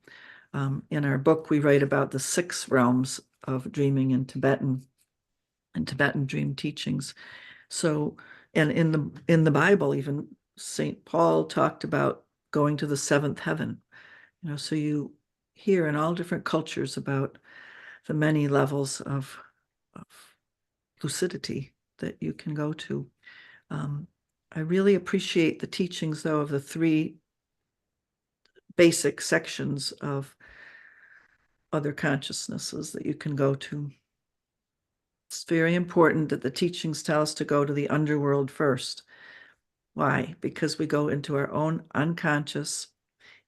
In our book, we write about the 6 realms of dreaming in Tibetan dream teachings. So, and in the Bible, even St. Paul talked about going to the 7th heaven. So you hear in all different cultures about the many levels of lucidity that you can go to. I really appreciate the teachings, though, of the 3 basic sections of other consciousnesses that you can go to. It's very important that the teachings tell us to go to the underworld first. Why? Because we go into our own unconscious.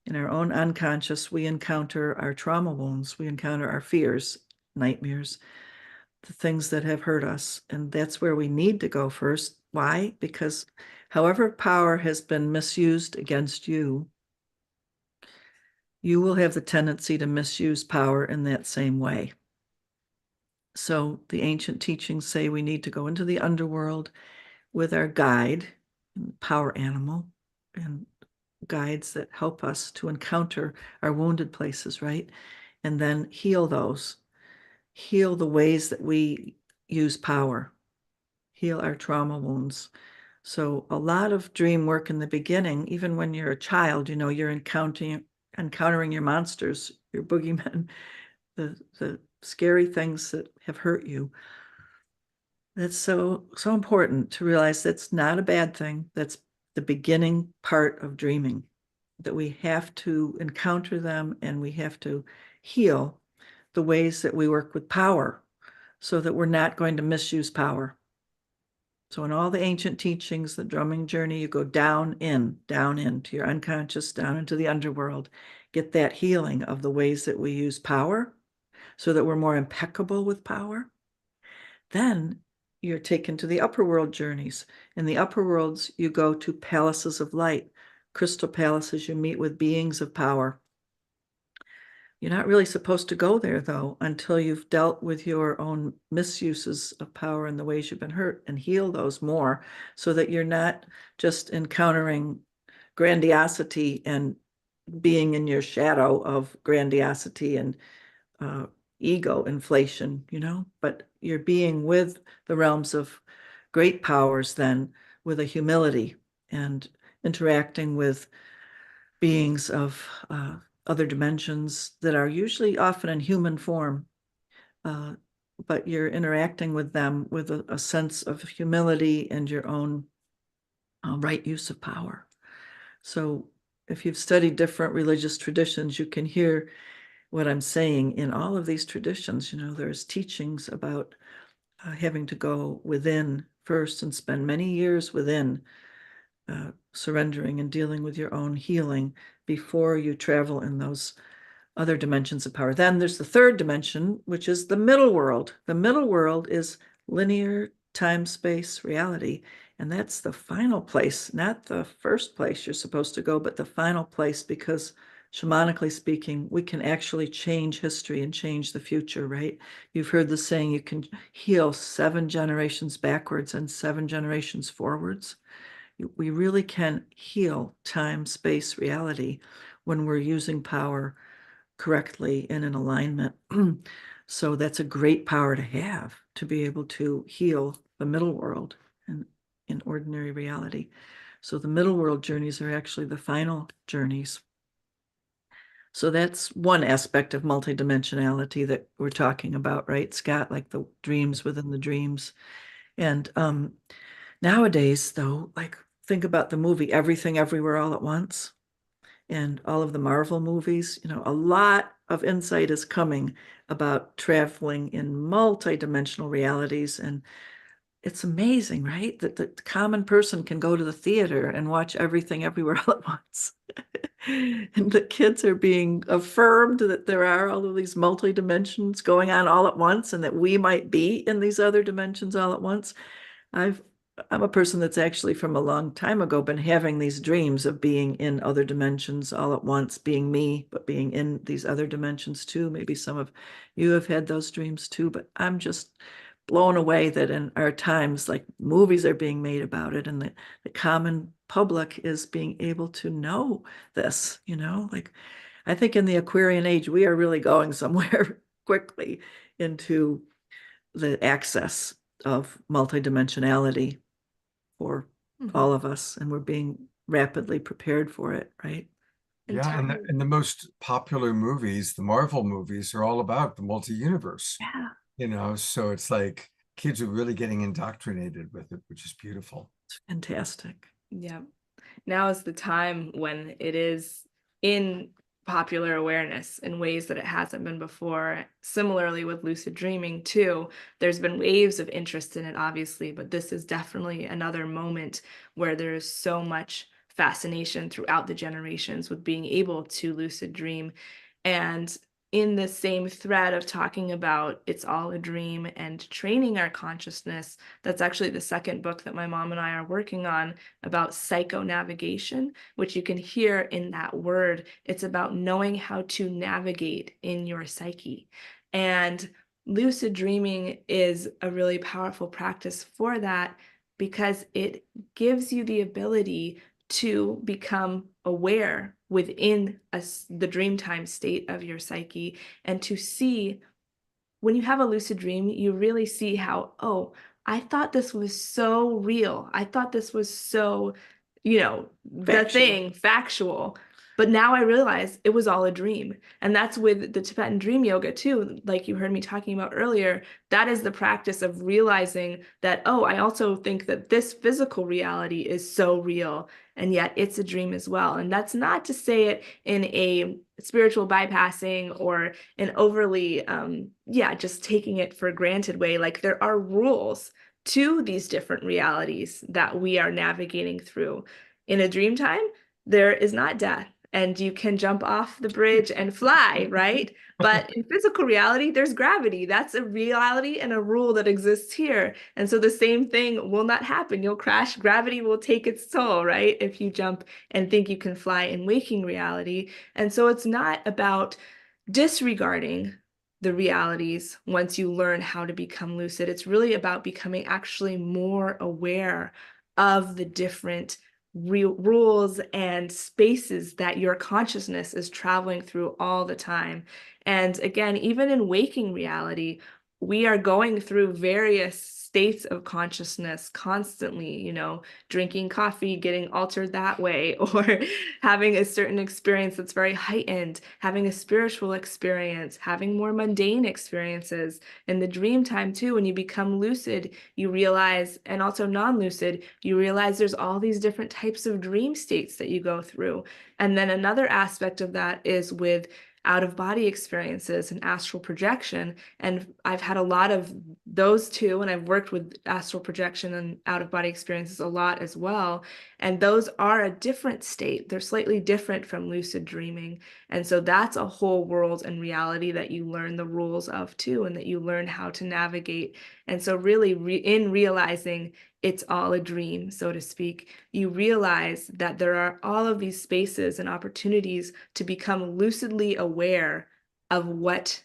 In our own unconscious, we encounter our trauma wounds, we encounter our fears, nightmares, the things that have hurt us. And that's where we need to go first. Why? Because however power has been misused against you, you will have the tendency to misuse power in that same way. So the ancient teachings say we need to go into the underworld with our guide, power animal, and guides that help us to encounter our wounded places, right? And then heal those, heal the ways that we use power, heal our trauma wounds. So a lot of dream work in the beginning, even when you're a child, you're encountering your monsters, your boogeymen, the scary things that have hurt you. That's so important to realize that's not a bad thing. That's the beginning part of dreaming, that we have to encounter them and we have to heal the ways that we work with power so that we're not going to misuse power. So in all the ancient teachings, the drumming journey, you go down into your unconscious, down into the underworld, get that healing of the ways that we use power so that we're more impeccable with power. Then you're taken to the upper world journeys. In the upper worlds, you go to palaces of light, crystal palaces. You meet with beings of power. You're not really supposed to go there, though, until you've dealt with your own misuses of power and the ways you've been hurt and heal those more, so that you're not just encountering grandiosity and being in your shadow of grandiosity and ego inflation, but you're being with the realms of great powers then with a humility and interacting with beings of other dimensions that are usually often in human form, but you're interacting with them with a sense of humility and your own right use of power. So if you've studied different religious traditions, you can hear what I'm saying. In all of these traditions, there's teachings about having to go within first and spend many years within, surrendering and dealing with your own healing before you travel in those other dimensions of power. Then there's the 3rd dimension, which is the middle world. The middle world is linear time-space reality. And that's the final place, not the first place you're supposed to go, but the final place, because shamanically speaking, we can actually change history and change the future, right? You've heard the saying, you can heal 7 generations backwards and 7 generations forwards. We really can heal time, space, reality when we're using power correctly and in alignment. So that's a great power to have, to be able to heal the middle world and in ordinary reality. So the middle world journeys are actually the final journeys. So that's one aspect of multidimensionality that we're talking about, right, Scott? Like the dreams within the dreams. And nowadays, though, like think about the movie Everything Everywhere All at Once and all of the Marvel movies. A lot of insight is coming about traveling in multidimensional realities. And it's amazing, right? That the common person can go to the theater and watch Everything Everywhere All at Once. And the kids are being affirmed that there are all of these multi dimensions going on all at once, and that we might be in these other dimensions all at once. I'm a person that's actually from a long time ago been having these dreams of being in other dimensions all at once, being me, but being in these other dimensions too. Maybe some of you have had those dreams too, but I'm just blown away that in our times, like movies are being made about it, and the common public is being able to know this, like I think in the Aquarian age, we are really going somewhere quickly into the access of multidimensionality for all of us, and we're being rapidly prepared for it, right? Yeah, and the most popular movies, the Marvel movies, are all about the multi-universe. Yeah. So it's like kids are really getting indoctrinated with it, which is beautiful. It's fantastic. Yeah. Now is the time when it is in popular awareness in ways that it hasn't been before. Similarly with lucid dreaming too, there's been waves of interest in it, obviously, but this is definitely another moment where there's so much fascination throughout the generations with being able to lucid dream. And in the same thread of talking about it's all a dream and training our consciousness, that's actually the second book that my mom and I are working on about psychonavigation, which you can hear in that word. It's about knowing how to navigate in your psyche. And lucid dreaming is a really powerful practice for that, because it gives you the ability to become aware within the dreamtime state of your psyche, and to see, when you have a lucid dream, you really see how, oh, I thought this was so real. I thought this was so, the thing, factual. But now I realize it was all a dream. And that's with the Tibetan dream yoga too, like you heard me talking about earlier. That is the practice of realizing that, oh, I also think that this physical reality is so real, and yet it's a dream as well. And that's not to say it in a spiritual bypassing or an overly, just taking it for granted way. Like there are rules to these different realities that we are navigating through. In a dream time, there is not death, and you can jump off the bridge and fly, right? But in physical reality, there's gravity. That's a reality and a rule that exists here. And so the same thing will not happen. You'll crash. Gravity will take its toll, right? If you jump and think you can fly in waking reality. And so it's not about disregarding the realities once you learn how to become lucid. It's really about becoming actually more aware of the different rules and spaces that your consciousness is traveling through all the time. And again, even in waking reality, we are going through various states of consciousness constantly, drinking coffee, getting altered that way, or having a certain experience that's very heightened, having a spiritual experience, having more mundane experiences. In the dream time too, when you become lucid, you realize, and also non-lucid, you realize there's all these different types of dream states that you go through. And then another aspect of that is with out-of-body experiences and astral projection. And I've had a lot of those too, and I've worked with astral projection and out-of-body experiences a lot as well. And those are a different state. They're slightly different from lucid dreaming. And so that's a whole world and reality that you learn the rules of too, and that you learn how to navigate. And so really in realizing it's all a dream, so to speak, you realize that there are all of these spaces and opportunities to become lucidly aware of what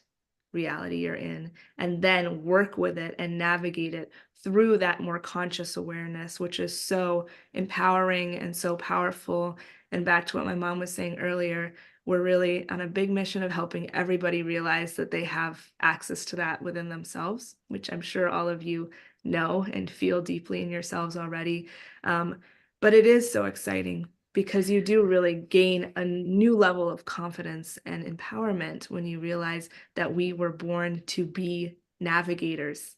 reality you're in, and then work with it and navigate it through that more conscious awareness, which is so empowering and so powerful. And back to what my mom was saying earlier, we're really on a big mission of helping everybody realize that they have access to that within themselves, which I'm sure all of you know and feel deeply in yourselves already. But it is so exciting because you do really gain a new level of confidence and empowerment when you realize that we were born to be navigators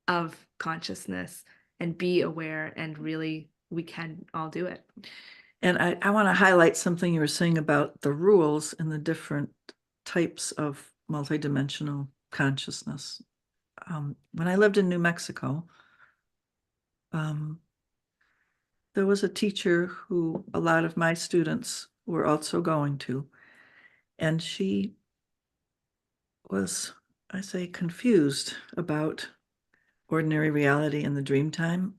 of consciousness and be aware, and really we can all do it. And I want to highlight something you were saying about the rules and the different types of multidimensional consciousness. When I lived in New Mexico, there was a teacher who a lot of my students were also going to, and she was, I say, confused about ordinary reality and the dream time,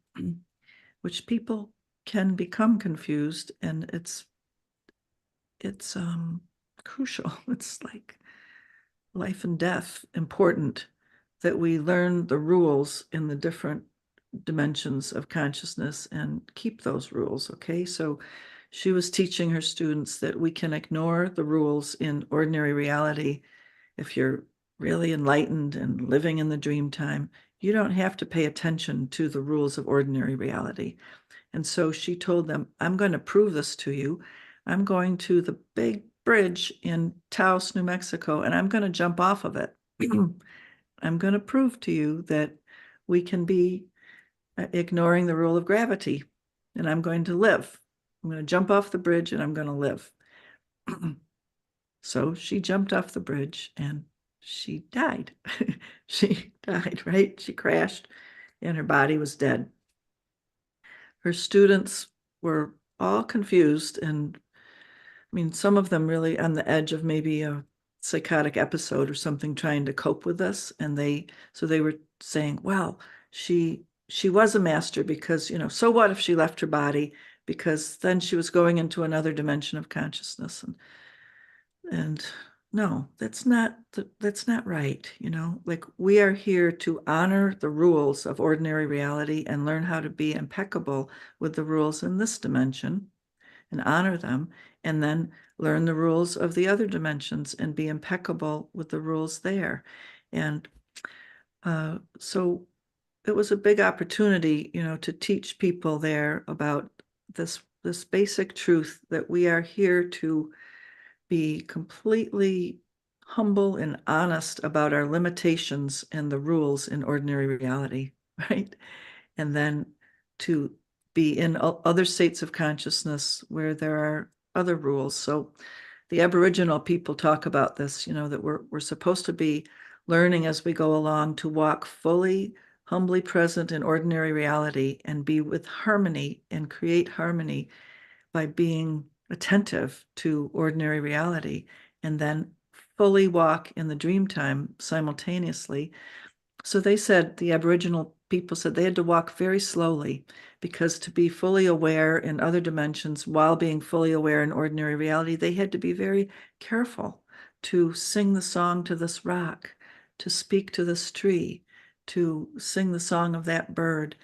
which people can become confused, and it's crucial. It's like life and death important that we learn the rules in the different dimensions of consciousness and keep those rules. Okay, so she was teaching her students that we can ignore the rules in ordinary reality. If you're really enlightened and living in the dream time, you don't have to pay attention to the rules of ordinary reality. And so she told them, I'm going to prove this to you. I'm going to the big bridge in Taos, New Mexico, and I'm going to jump off of it. I'm going to prove to you that we can be ignoring the rule of gravity, and I'm going to live. I'm going to jump off the bridge and I'm going to live. So she jumped off the bridge and she died. She died, right? She crashed and her body was dead. Her students were all confused, and I mean, some of them really on the edge of maybe a psychotic episode or something, trying to cope with this. And they were saying, well, she was a master because, so what if she left her body? Because then she was going into another dimension of consciousness. And no, that's not right. Like, we are here to honor the rules of ordinary reality and learn how to be impeccable with the rules in this dimension and honor them, and then learn the rules of the other dimensions and be impeccable with the rules there. And so it was a big opportunity, to teach people there about this basic truth that we are here to be completely humble and honest about our limitations and the rules in ordinary reality, right? And then to be in other states of consciousness where there are other rules. So the Aboriginal people talk about this, that we're supposed to be learning as we go along to walk fully, humbly present in ordinary reality and be with harmony and create harmony by being attentive to ordinary reality, and then fully walk in the dream time simultaneously. So they said, the Aboriginal people said, they had to walk very slowly, because to be fully aware in other dimensions while being fully aware in ordinary reality, they had to be very careful to sing the song to this rock, to speak to this tree, to sing the song of that bird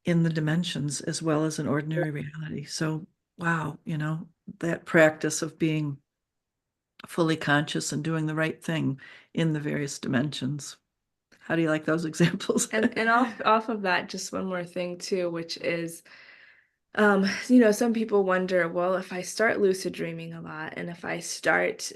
in the dimensions as well as in ordinary reality. So, wow, that practice of being fully conscious and doing the right thing in the various dimensions. How do you like those examples? And off of that, just one more thing too, which is, some people wonder, well, if I start lucid dreaming a lot, and if I start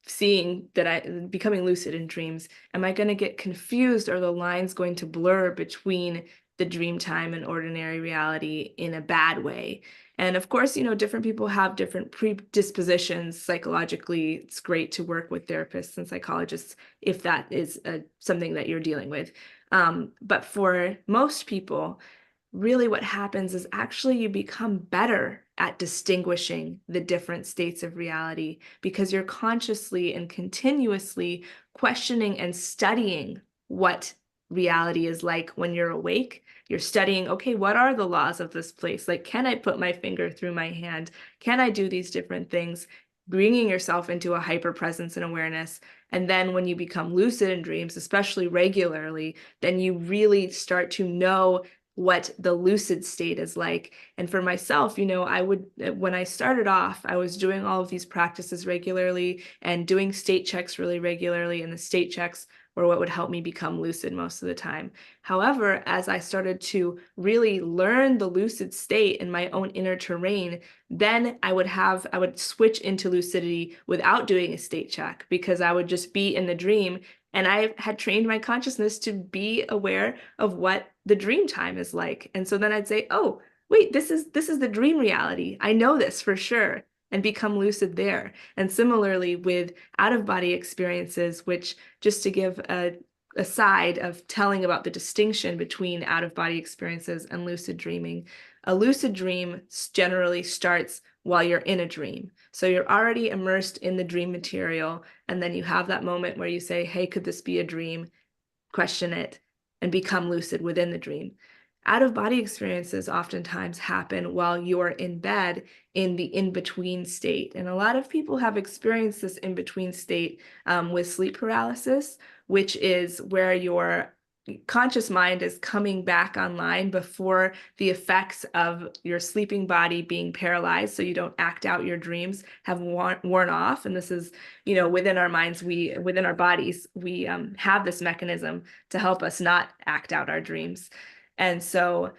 seeing that I'm becoming lucid in dreams, am I going to get confused? Or the lines going to blur between the dream time and ordinary reality in a bad way? And of course, different people have different predispositions psychologically. It's great to work with therapists and psychologists if that is something that you're dealing with. But for most people, really what happens is actually you become better at distinguishing the different states of reality, because you're consciously and continuously questioning and studying what reality is like when you're awake. You're studying, okay, what are the laws of this place? Like, can I put my finger through my hand? Can I do these different things? Bringing yourself into a hyper presence and awareness. And then when you become lucid in dreams, especially regularly, then you really start to know what the lucid state is like. And for myself, when I started off, I was doing all of these practices regularly and doing state checks really regularly. And the state checks or what would help me become lucid most of the time. However, as I started to really learn the lucid state in my own inner terrain, then I would switch into lucidity without doing a state check, because I would just be in the dream. And I had trained my consciousness to be aware of what the dream time is like. And so then I'd say, oh, wait, this is the dream reality. I know this for sure, and become lucid there. And similarly with out-of-body experiences, which, just to give a side of telling about the distinction between out-of-body experiences and lucid dreaming, a lucid dream generally starts while you're in a dream. So you're already immersed in the dream material, and then you have that moment where you say, hey, could this be a dream? Question it and become lucid within the dream. Out-of-body experiences oftentimes happen while you're in bed in the in-between state. And a lot of people have experienced this in-between state with sleep paralysis, which is where your conscious mind is coming back online before the effects of your sleeping body being paralyzed, so you don't act out your dreams, have worn off. And this is, within our minds, within our bodies, we have this mechanism to help us not act out our dreams. And so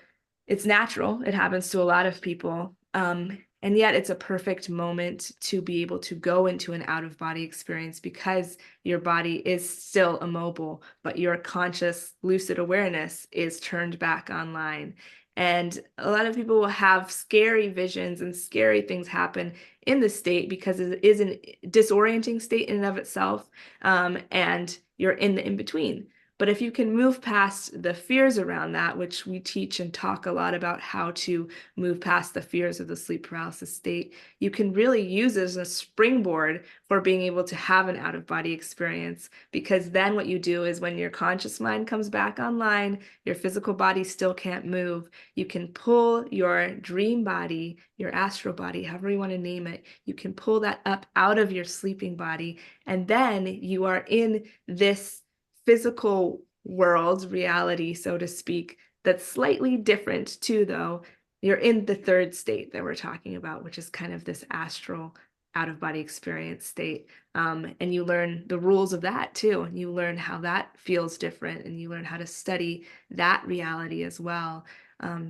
it's natural. It happens to a lot of people. And yet it's a perfect moment to be able to go into an out-of-body experience, because your body is still immobile, but your conscious lucid awareness is turned back online. And a lot of people will have scary visions and scary things happen in the state, because it is a disorienting state in and of itself, and you're in the in-between. But if you can move past the fears around that, which we teach and talk a lot about how to move past the fears of the sleep paralysis state, you can really use it as a springboard for being able to have an out-of-body experience. Because then what you do is, when your conscious mind comes back online, your physical body still can't move. You can pull your dream body, your astral body, however you want to name it, you can pull that up out of your sleeping body. And then you are in this physical world reality, so to speak, that's slightly different too, though. You're in the third state that we're talking about, which is kind of this astral out-of-body experience state. And you learn the rules of that too. And you learn how that feels different, and you learn how to study that reality as well.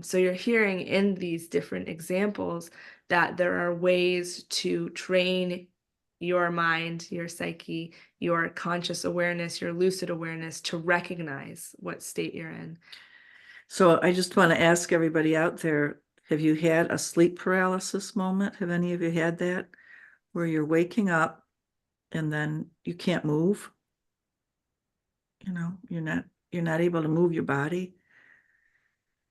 So you're hearing in these different examples that there are ways to train your mind, your psyche, your conscious awareness, your lucid awareness, to recognize what state you're in. So I just want to ask everybody out there, have you had a sleep paralysis moment? Have any of you had that, where you're waking up and then you can't move? You're not able to move your body.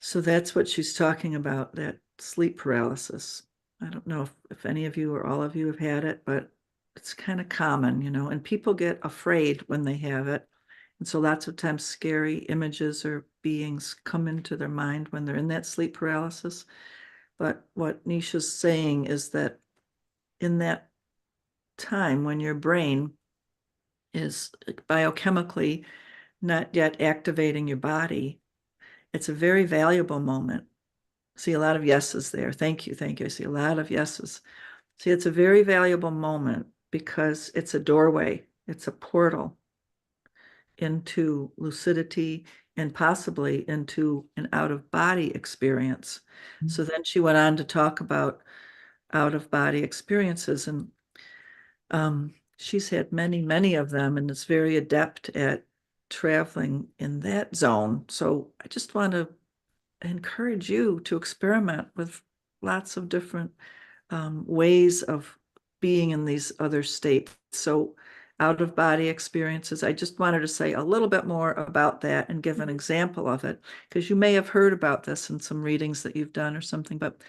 So that's what she's talking about, that sleep paralysis. I don't know if any of you or all of you have had it, but it's kind of common, and people get afraid when they have it. And so lots of times scary images or beings come into their mind when they're in that sleep paralysis. But what Nisha's saying is that in that time when your brain is biochemically not yet activating your body, it's a very valuable moment. See a lot of yeses there. Thank you. I see a lot of yeses. See, it's a very valuable moment, because it's a doorway, it's a portal into lucidity, and possibly into an out-of-body experience. Mm-hmm. So then she went on to talk about out-of-body experiences, and she's had many of them, and is very adept at traveling in that zone. So I just want to encourage you to experiment with lots of different ways of being in these other states. So out-of-body experiences, I just wanted to say a little bit more about that and give an example of it, because you may have heard about this in some readings that you've done or something. But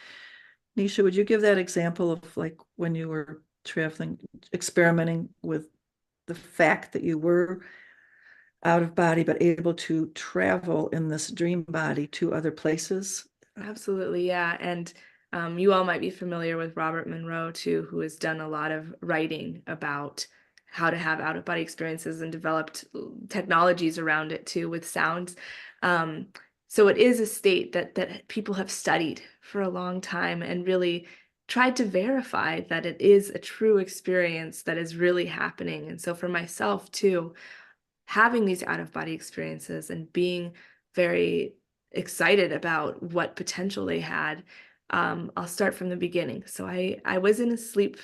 Nisha, would you give that example of, like, when you were traveling, experimenting with the fact that you were out of body but able to travel in this dream body to other places? Absolutely, yeah. And you all might be familiar with Robert Monroe too, who has done a lot of writing about how to have out-of-body experiences and developed technologies around it too, with sounds. So it is a state that people have studied for a long time, and really tried to verify that it is a true experience that is really happening. And so for myself too, having these out-of-body experiences and being very excited about what potential they had. I'll start from the beginning. So I was in a sleep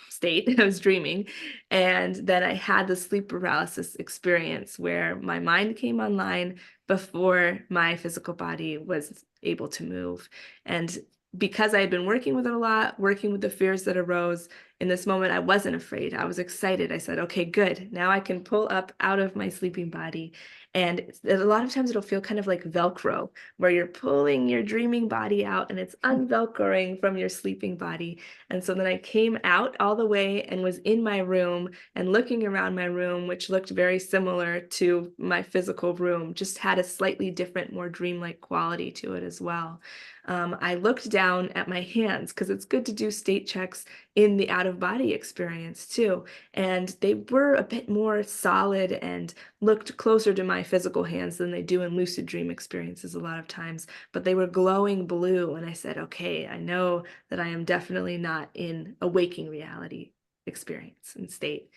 state. I was dreaming, and then I had the sleep paralysis experience where my mind came online before my physical body was able to move. And because I had been working with it a lot, working with the fears that arose, in this moment, I wasn't afraid. I was excited. I said, okay, good. Now I can pull up out of my sleeping body. And a lot of times it'll feel kind of like Velcro, where you're pulling your dreaming body out and it's unvelcroing from your sleeping body. And so then I came out all the way and was in my room and looking around my room, which looked very similar to my physical room, just had a slightly different, more dreamlike quality to it as well. I looked down at my hands because it's good to do state checks in the out-of-body experience too. And they were a bit more solid and looked closer to my physical hands than they do in lucid dream experiences a lot of times, but they were glowing blue. And I said, okay, I know that I am definitely not in a waking reality experience and state.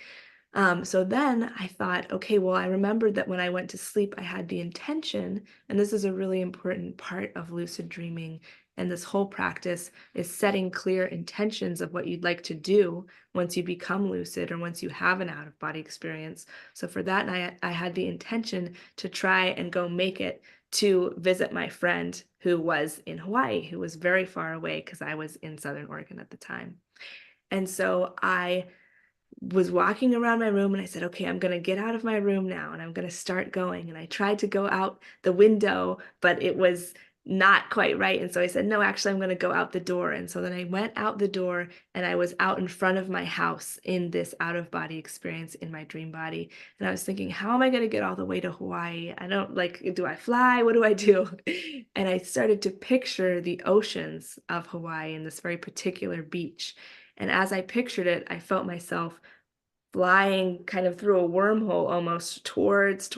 So then I thought, okay, well, I remembered that when I went to sleep, I had the intention, and this is a really important part of lucid dreaming. And this whole practice is setting clear intentions of what you'd like to do once you become lucid or once you have an out of body experience. So for that night, I had the intention to try and go make it to visit my friend who was in Hawaii, who was very far away because I was in Southern Oregon at the time. And so I was walking around my room and I said, okay, I'm going to get out of my room now and I'm going to start going. And I tried to go out the window, but it was not quite right. And so I said, no, actually, I'm going to go out the door. And so then I went out the door and I was out in front of my house in this out of body experience in my dream body. And I was thinking, how am I going to get all the way to Hawaii? I don't do I fly? What do I do? And I started to picture the oceans of Hawaii and this very particular beach. And as I pictured it, I felt myself flying kind of through a wormhole almost towards,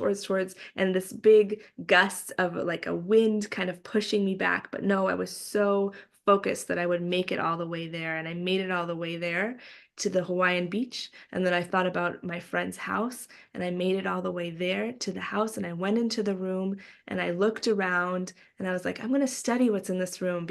and this big gust of like a wind kind of pushing me back. But no, I was so focused that I would make it all the way there. And I made it all the way there to the Hawaiian beach. And then I thought about my friend's house and I made it all the way there to the house. And I went into the room and I looked around and I was like, I'm going to study what's in this room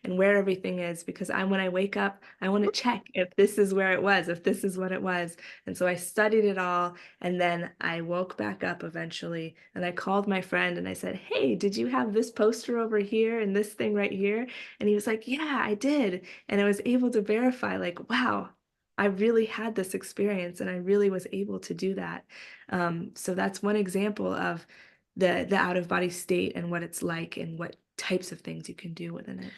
and where everything is, because when I wake up, I want to check if this is where it was, if this is what it was. And so I studied it all. And then I woke back up eventually and I called my friend and I said, hey, did you have this poster over here and this thing right here? And he was like, yeah, I did. And I was able to verify, like, wow, I really had this experience and I really was able to do that. So that's one example of the out of body state and what it's like and what types of things you can do within it.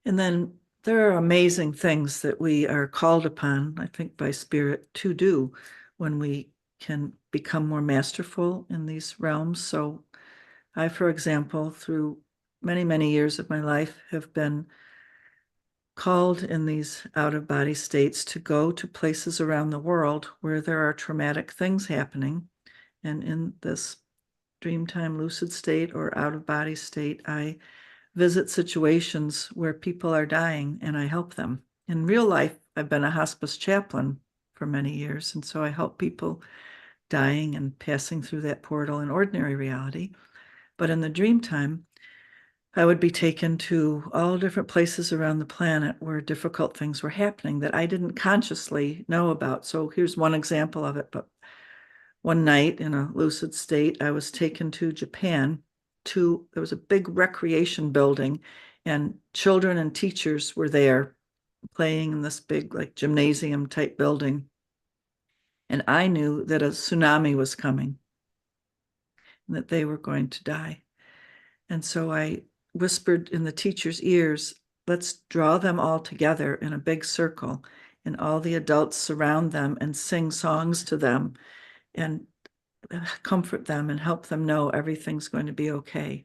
And then there are amazing things that we are called upon, I think, by spirit to do when we can become more masterful in these realms. So I, for example, through many, many years of my life have been called in these out-of-body states to go to places around the world where there are traumatic things happening. And in this dreamtime lucid state or out-of-body state, I visit situations where people are dying and I help them. In real life, I've been a hospice chaplain for many years, and so I help people dying and passing through that portal in ordinary reality. But in the dreamtime, I would be taken to all different places around the planet where difficult things were happening that I didn't consciously know about. So here's one example of it. But one night in a lucid state, I was taken to Japan there was a big recreation building and children and teachers were there playing in this big like gymnasium type building. And I knew that a tsunami was coming and that they were going to die. And so I whispered in the teacher's ears, let's draw them all together in a big circle and all the adults surround them and sing songs to them and comfort them and help them know everything's going to be okay.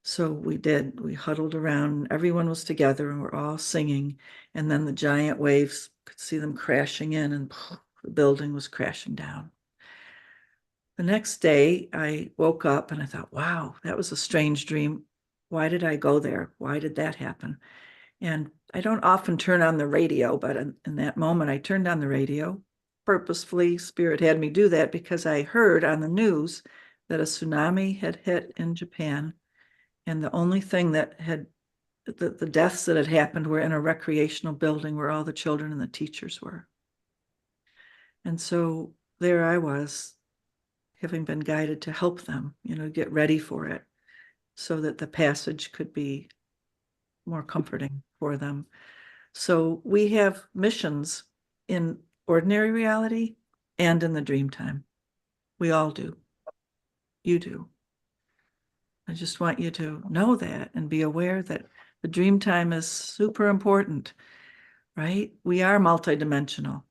So we did. We huddled around, everyone was together and we're all singing. And then the giant waves, could see them crashing in and the building was crashing down. The next day I woke up and I thought, wow, that was a strange dream. Why did I go there? Why did that happen? And I don't often turn on the radio, but in that moment I turned on the radio purposefully, Spirit had me do that because I heard on the news that a tsunami had hit in Japan. And the only thing that had, the deaths that had happened were in a recreational building where all the children and the teachers were. And so there I was, having been guided to help them, get ready for it so that the passage could be more comforting for them. So we have missions in ordinary reality and in the dream time. We all do. You do. I just want you to know that and be aware that the dream time is super important, right? We are multidimensional.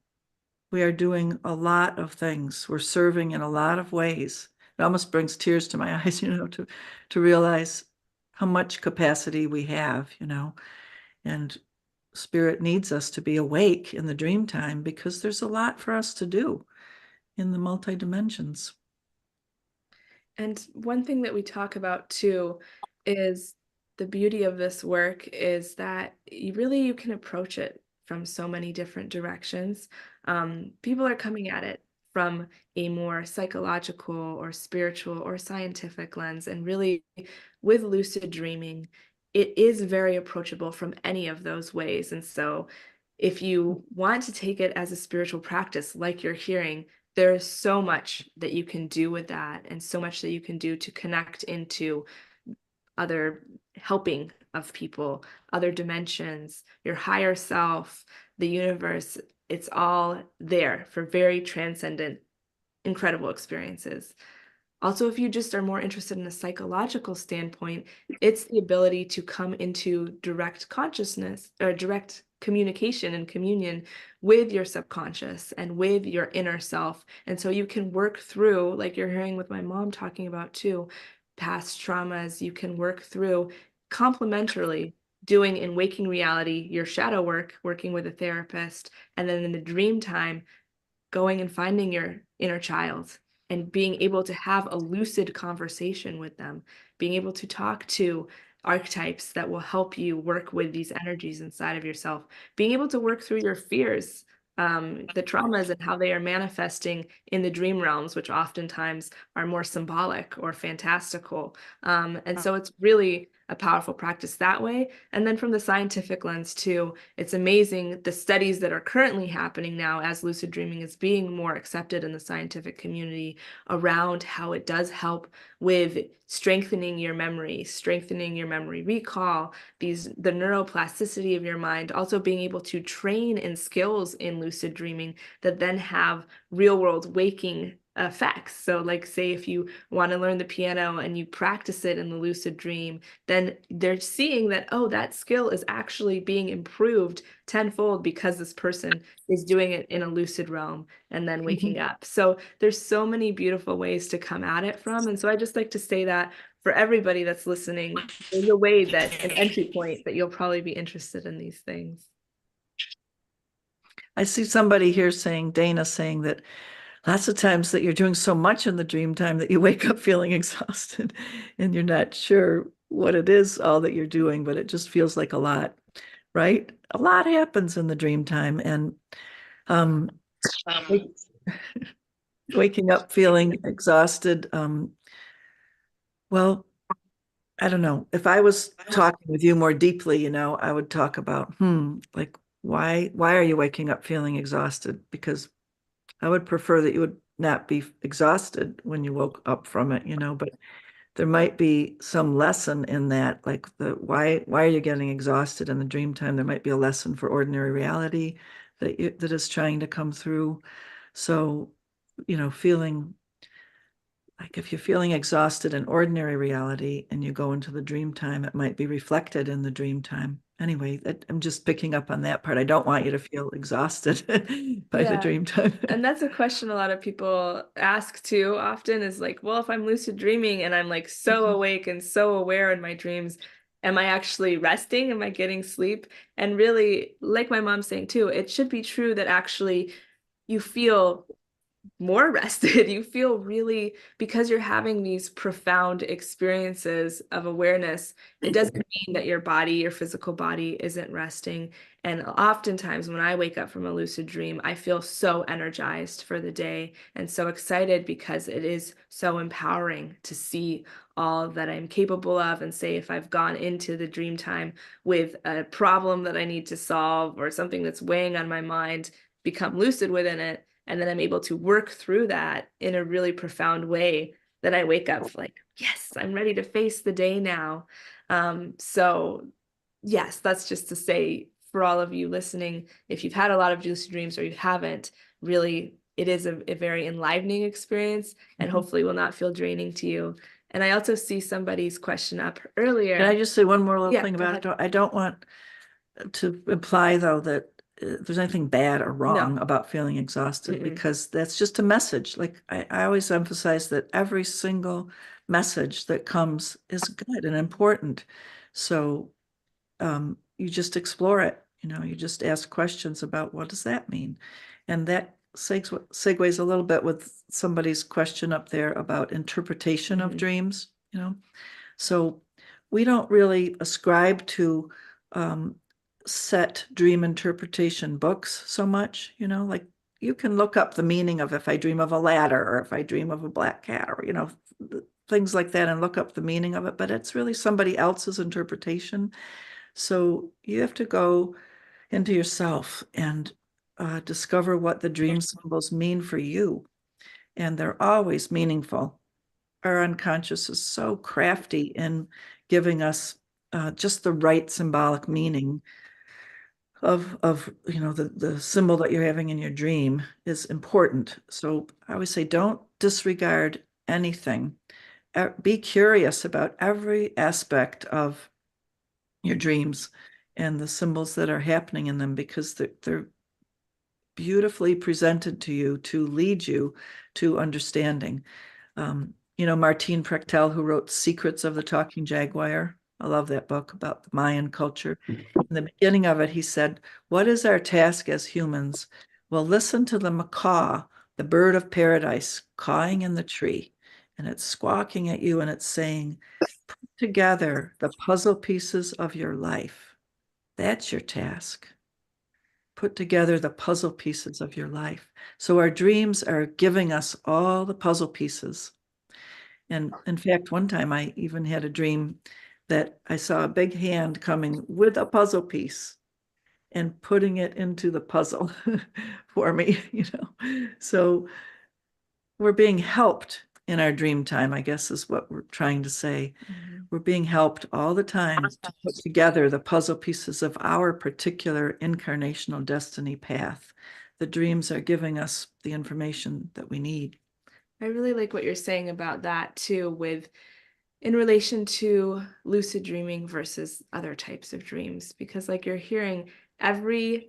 We are doing a lot of things. We're serving in a lot of ways. It almost brings tears to my eyes, to realize how much capacity we have, and Spirit needs us to be awake in the dream time because there's a lot for us to do in the multi-dimensions. And one thing that we talk about too is the beauty of this work is that you can approach it from so many different directions. People are coming at it from a more psychological or spiritual or scientific lens. And really, with lucid dreaming, it is very approachable from any of those ways. And so, if you want to take it as a spiritual practice, like you're hearing, there's so much that you can do with that, and so much that you can do to connect into other helping of people, other dimensions, your higher self, the universe. It's all there for very transcendent, incredible experiences. Also, if you just are more interested in a psychological standpoint, it's the ability to come into direct consciousness or direct communication and communion with your subconscious and with your inner self. And so you can work through, like you're hearing with my mom talking about too, past traumas. You can work through complementarily doing in waking reality your shadow work, working with a therapist, and then in the dream time, going and finding your inner child and being able to have a lucid conversation with them, being able to talk to archetypes that will help you work with these energies inside of yourself, being able to work through your fears, the traumas and how they are manifesting in the dream realms, which oftentimes are more symbolic or fantastical. And so it's really a powerful practice that way. And then from the scientific lens too, it's amazing the studies that are currently happening now as lucid dreaming is being more accepted in the scientific community around how it does help with strengthening your memory recall, the neuroplasticity of your mind, also being able to train in skills in lucid dreaming that then have real world waking effects. So like say if you want to learn the piano and you practice it in the lucid dream, then they're seeing that, oh, that skill is actually being improved tenfold because this person is doing it in a lucid realm and then waking up. So there's so many beautiful ways to come at it from. And so I just like to say that for everybody that's listening, there's a way that an entry point that you'll probably be interested in these things. I see somebody here saying, Dana saying that lots of times that you're doing so much in the dream time that you wake up feeling exhausted and you're not sure what it is, all that you're doing, but it just feels like a lot, right? A lot happens in the dream time. And waking up feeling exhausted. Well, I don't know. If I was talking with you more deeply, I would talk about, like, why are you waking up feeling exhausted? Because I would prefer that you would not be exhausted when you woke up from it, but there might be some lesson in that, like why are you getting exhausted in the dream time? There might be a lesson for ordinary reality that is trying to come through. So, feeling like if you're feeling exhausted in ordinary reality and you go into the dream time, it might be reflected in the dream time. Anyway, I'm just picking up on that part. I don't want you to feel exhausted by the dream time. And that's a question a lot of people ask too often is like, well, if I'm lucid dreaming and I'm like so awake and so aware in my dreams, am I actually resting? Am I getting sleep? And really, like my mom's saying too, it should be true that actually you feel more rested. You feel really, because you're having these profound experiences of awareness, it doesn't mean that your body, your physical body isn't resting. And oftentimes when I wake up from a lucid dream, I feel so energized for the day and so excited because it is so empowering to see all that I'm capable of. And say, if I've gone into the dream time with a problem that I need to solve or something that's weighing on my mind, become lucid within it, and then I'm able to work through that in a really profound way, then I wake up like, yes, I'm ready to face the day now. So yes, that's just to say, for all of you listening, if you've had a lot of lucid dreams or you haven't, really, it is a very enlivening experience and hopefully will not feel draining to you. And I also see somebody's question up earlier. Can I just say one more little Yeah, thing go about it? I don't want to imply, though, that there's anything bad or wrong about feeling exhausted, because that's just a message. Like I always emphasize that every single message that comes is good and important. So you just explore it. You just ask questions about, what does that mean? And that segues a little bit with somebody's question up there about interpretation of dreams. So we don't really ascribe to set dream interpretation books so much. Like you can look up the meaning of, if I dream of a ladder, or if I dream of a black cat, or things like that, and look up the meaning of it, but it's really somebody else's interpretation. So you have to go into yourself and discover what the dream symbols mean for you. And they're always meaningful. Our unconscious is so crafty in giving us just the right symbolic meaning of the symbol that you're having in your dream is important. So I always say, don't disregard anything. Be curious about every aspect of your dreams and the symbols that are happening in them, because they're beautifully presented to you to lead you to understanding. Martin Prechtel, who wrote Secrets of the Talking Jaguar. I love that book about the Mayan culture. In the beginning of it, he said, "What is our task as humans? Well, listen to the macaw, the bird of paradise, cawing in the tree, and it's squawking at you and it's saying, put together the puzzle pieces of your life. That's your task. Put together the puzzle pieces of your life." So our dreams are giving us all the puzzle pieces. And in fact, one time I even had a dream that I saw a big hand coming with a puzzle piece and putting it into the puzzle for me, So we're being helped in our dream time, I guess is what we're trying to say. We're being helped all the time to put together the puzzle pieces of our particular incarnational destiny path. The dreams are giving us the information that we need. I really like what you're saying about that too, in relation to lucid dreaming versus other types of dreams, because like you're hearing, every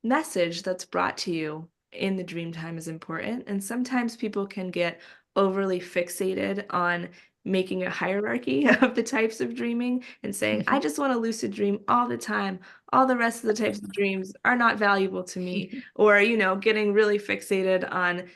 message that's brought to you in the dream time is important. And sometimes people can get overly fixated on making a hierarchy of the types of dreaming and saying, I just want to lucid dream all the time. All the rest of the types of dreams are not valuable to me. Or, getting really fixated on,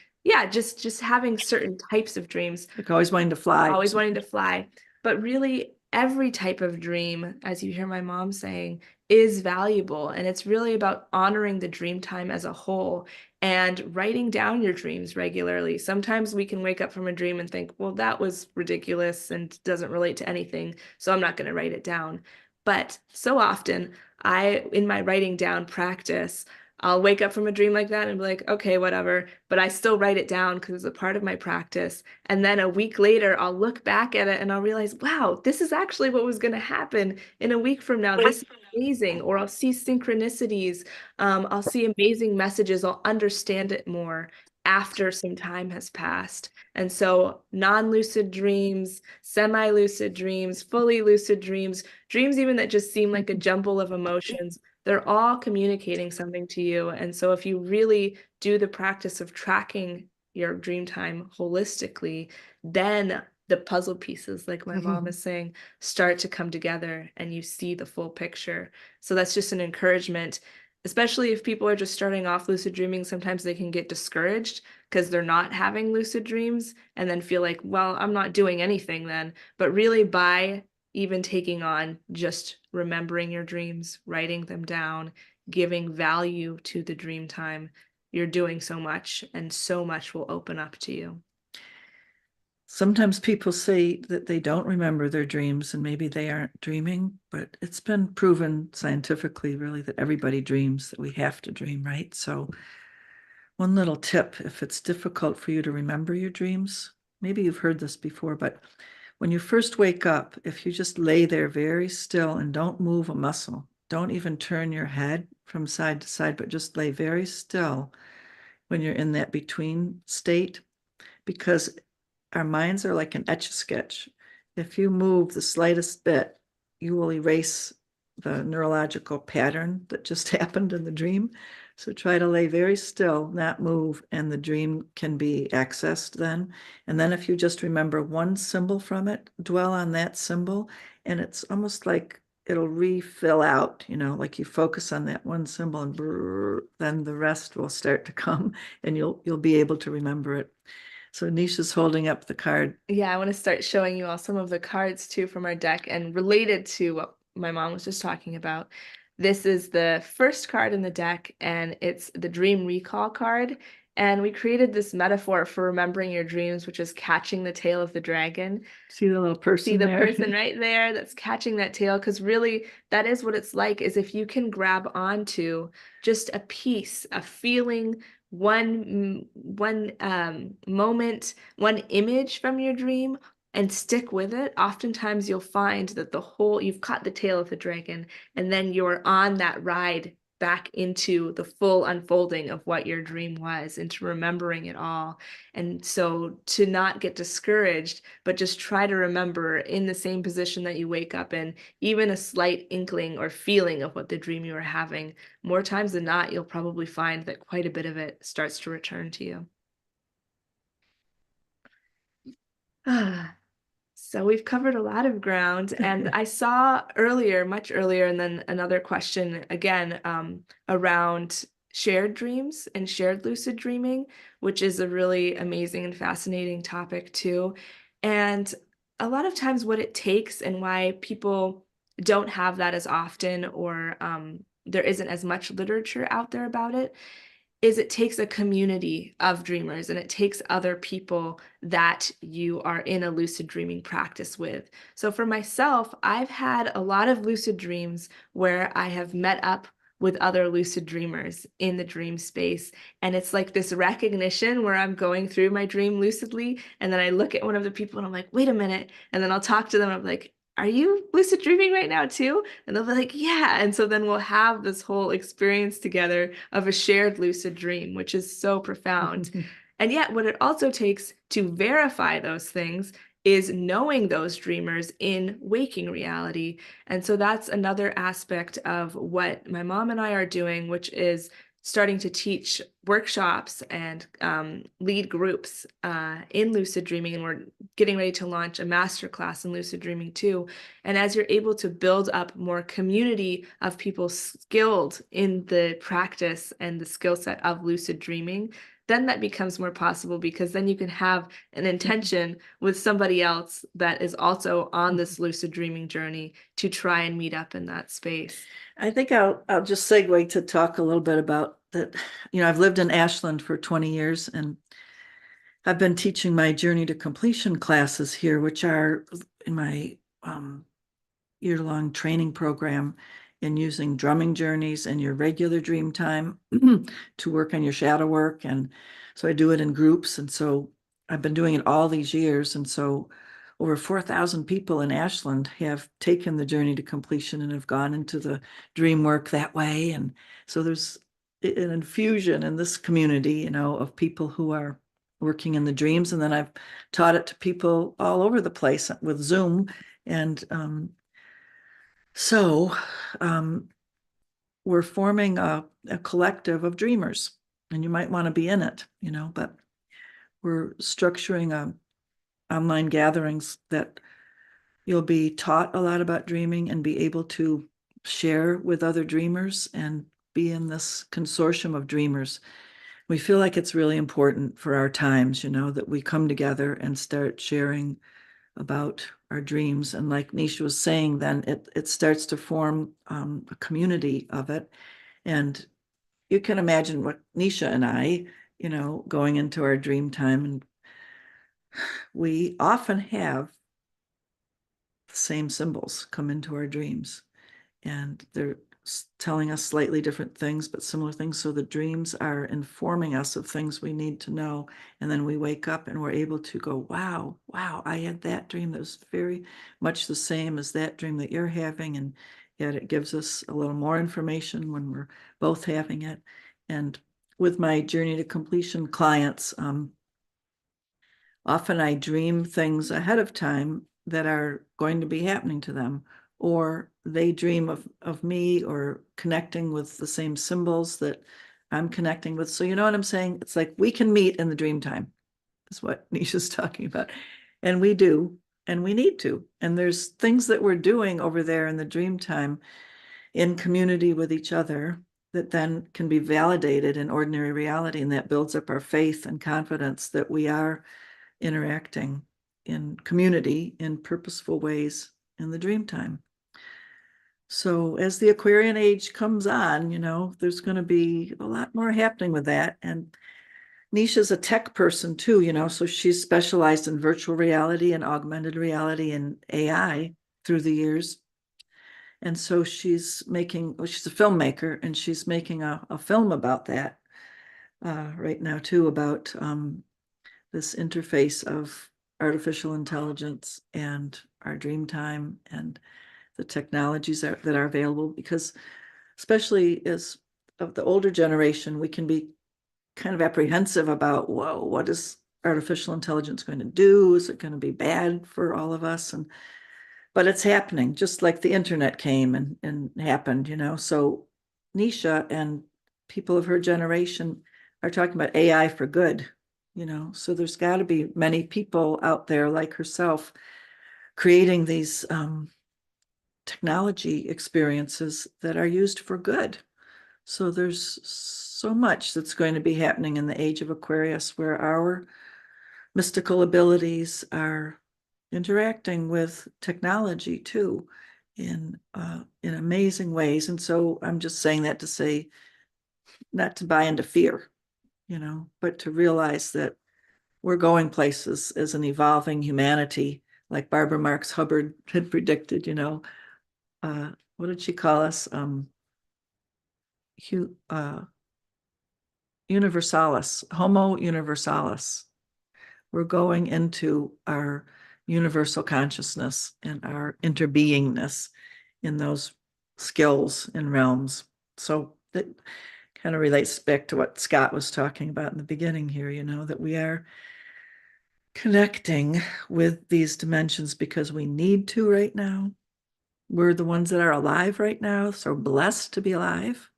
just having certain types of dreams. Like always wanting to fly. Always wanting to fly. But really, every type of dream, as you hear my mom saying, is valuable. And it's really about honoring the dream time as a whole and writing down your dreams regularly. Sometimes we can wake up from a dream and think, well, that was ridiculous and doesn't relate to anything, so I'm not going to write it down. But so often, in my writing down practice, I'll wake up from a dream like that and be like, okay, whatever. But I still write it down because it's a part of my practice. And then a week later, I'll look back at it and I'll realize, wow, this is actually what was going to happen in a week from now. This is amazing. Or I'll see synchronicities. I'll see amazing messages. I'll understand it more after some time has passed. And so non-lucid dreams, semi-lucid dreams, fully lucid dreams, dreams even that just seem like a jumble of emotions, they're all communicating something to you. And so if you really do the practice of tracking your dream time holistically, then the puzzle pieces, like my mom is saying, start to come together and you see the full picture. So that's just an encouragement. especially if people are just starting off lucid dreaming, sometimes they can get discouraged because they're not having lucid dreams and then feel like, well, I'm not doing anything then. But really, by even taking on just remembering your dreams, writing them down, giving value to the dream time, you're doing so much, and so much will open up to you. Sometimes people say that they don't remember their dreams and maybe they aren't dreaming, but it's been proven scientifically really that everybody dreams, that we have to dream, right? So one little tip, if it's difficult for you to remember your dreams, maybe you've heard this before, but when you first wake up, if you just lay there very still and don't move a muscle, don't even turn your head from side to side, but just lay very still when you're in that between state, because our minds are like an etch-a-sketch. If you move the slightest bit, you will erase the neurological pattern that just happened in the dream. So try to lay very still, not move, and the dream can be accessed then. And then if you just remember one symbol from it, dwell on that symbol, and it's almost like it'll refill out, like you focus on that one symbol and then the rest will start to come and you'll be able to remember it. So Nisha's holding up the card. Yeah, I want to start showing you all some of the cards too from our deck, and related to what my mom was just talking about. This is the first card in the deck, and it's the Dream Recall card. And we created this metaphor for remembering your dreams, which is catching the tail of the dragon. See the little person See the there? person right there that's catching that tail, because really that is what it's like, is if you can grab onto just a piece, a feeling, one moment, one image from your dream, and stick with it, oftentimes you'll find that you've caught the tail of the dragon, and then you're on that ride back into the full unfolding of what your dream was, into remembering it all. And so to not get discouraged, but just try to remember in the same position that you wake up in, even a slight inkling or feeling of what the dream you were having. More times than not, you'll probably find that quite a bit of it starts to return to you. So we've covered a lot of ground, and I saw earlier, much earlier, and then another question again around shared dreams and shared lucid dreaming, which is a really amazing and fascinating topic too. And a lot of times what it takes and why people don't have that as often, or there isn't as much literature out there about it, is it takes a community of dreamers, and it takes other people that you are in a lucid dreaming practice with. So for myself, I've had a lot of lucid dreams where I have met up with other lucid dreamers in the dream space. And it's like this recognition where I'm going through my dream lucidly, and then I look at one of the people and I'm like, wait a minute. And then I'll talk to them and I'm like, are you lucid dreaming right now too? And they'll be like, yeah. And so then we'll have this whole experience together of a shared lucid dream, which is so profound. And yet what it also takes to verify those things is knowing those dreamers in waking reality. And so that's another aspect of what my mom and I are doing, which is starting to teach workshops and lead groups in lucid dreaming. And we're getting ready to launch a masterclass in lucid dreaming too. And as you're able to build up more community of people skilled in the practice and the skill set of lucid dreaming, then that becomes more possible, because then you can have an intention with somebody else that is also on this lucid dreaming journey to try and meet up in that space. I think I'll just segue to talk a little bit about that. I've lived in Ashland for 20 years, and I've been teaching my Journey to Completion classes here, which are in my year-long training program in using drumming journeys and your regular dream time to work on your shadow work. And so I do it in groups. And so I've been doing it all these years. And so over 4,000 people in Ashland have taken the Journey to Completion and have gone into the dream work that way. And so there's an infusion in this community, of people who are working in the dreams. And then I've taught it to people all over the place with Zoom. And so we're forming a collective of dreamers, and you might want to be in it, but we're structuring online gatherings that you'll be taught a lot about dreaming and be able to share with other dreamers and be in this consortium of dreamers. We feel like it's really important for our times, that we come together and start sharing about our dreams. And like Nisha was saying, then it starts to form a community of it. And you can imagine what Nisha and I, going into our dream time, and we often have the same symbols come into our dreams, and they're telling us slightly different things, but similar things. So the dreams are informing us of things we need to know. And then we wake up and we're able to go, wow, I had that dream that was very much the same as that dream that you're having. And yet it gives us a little more information when we're both having it. And with my journey to completion clients, often I dream things ahead of time that are going to be happening to them, or they dream of me or connecting with the same symbols that I'm connecting with. So you know what I'm saying? It's like we can meet in the dream time. That's what Nisha's talking about. And we do, and we need to. And there's things that we're doing over there in the dream time in community with each other that then can be validated in ordinary reality. And that builds up our faith and confidence that we are interacting in community in purposeful ways in the dream time. So as the Aquarian age comes on, there's going to be a lot more happening with that. And Nisha's a tech person too, so she's specialized in virtual reality and augmented reality and AI through the years. And so she's a filmmaker, and she's making a film about that right now too, about this interface of artificial intelligence and our dream time and the technologies that are available, because especially as of the older generation, we can be kind of apprehensive about, whoa, what is artificial intelligence going to do? Is it going to be bad for all of us? But it's happening, just like the internet came and happened, So Nisha and people of her generation are talking about AI for good, So there's got to be many people out there like herself creating these technology experiences that are used for good. So there's so much that's going to be happening in the age of Aquarius, where our mystical abilities are interacting with technology too in amazing ways. And so I'm just saying that to say, not to buy into fear, but to realize that we're going places as an evolving humanity, like Barbara Marx Hubbard had predicted. What did she call us? Universalis, Homo Universalis. We're going into our universal consciousness and our interbeingness in those skills and realms. So that kind of relates back to what Scott was talking about in the beginning here, that we are connecting with these dimensions because we need to right now. We're the ones that are alive right now, so blessed to be alive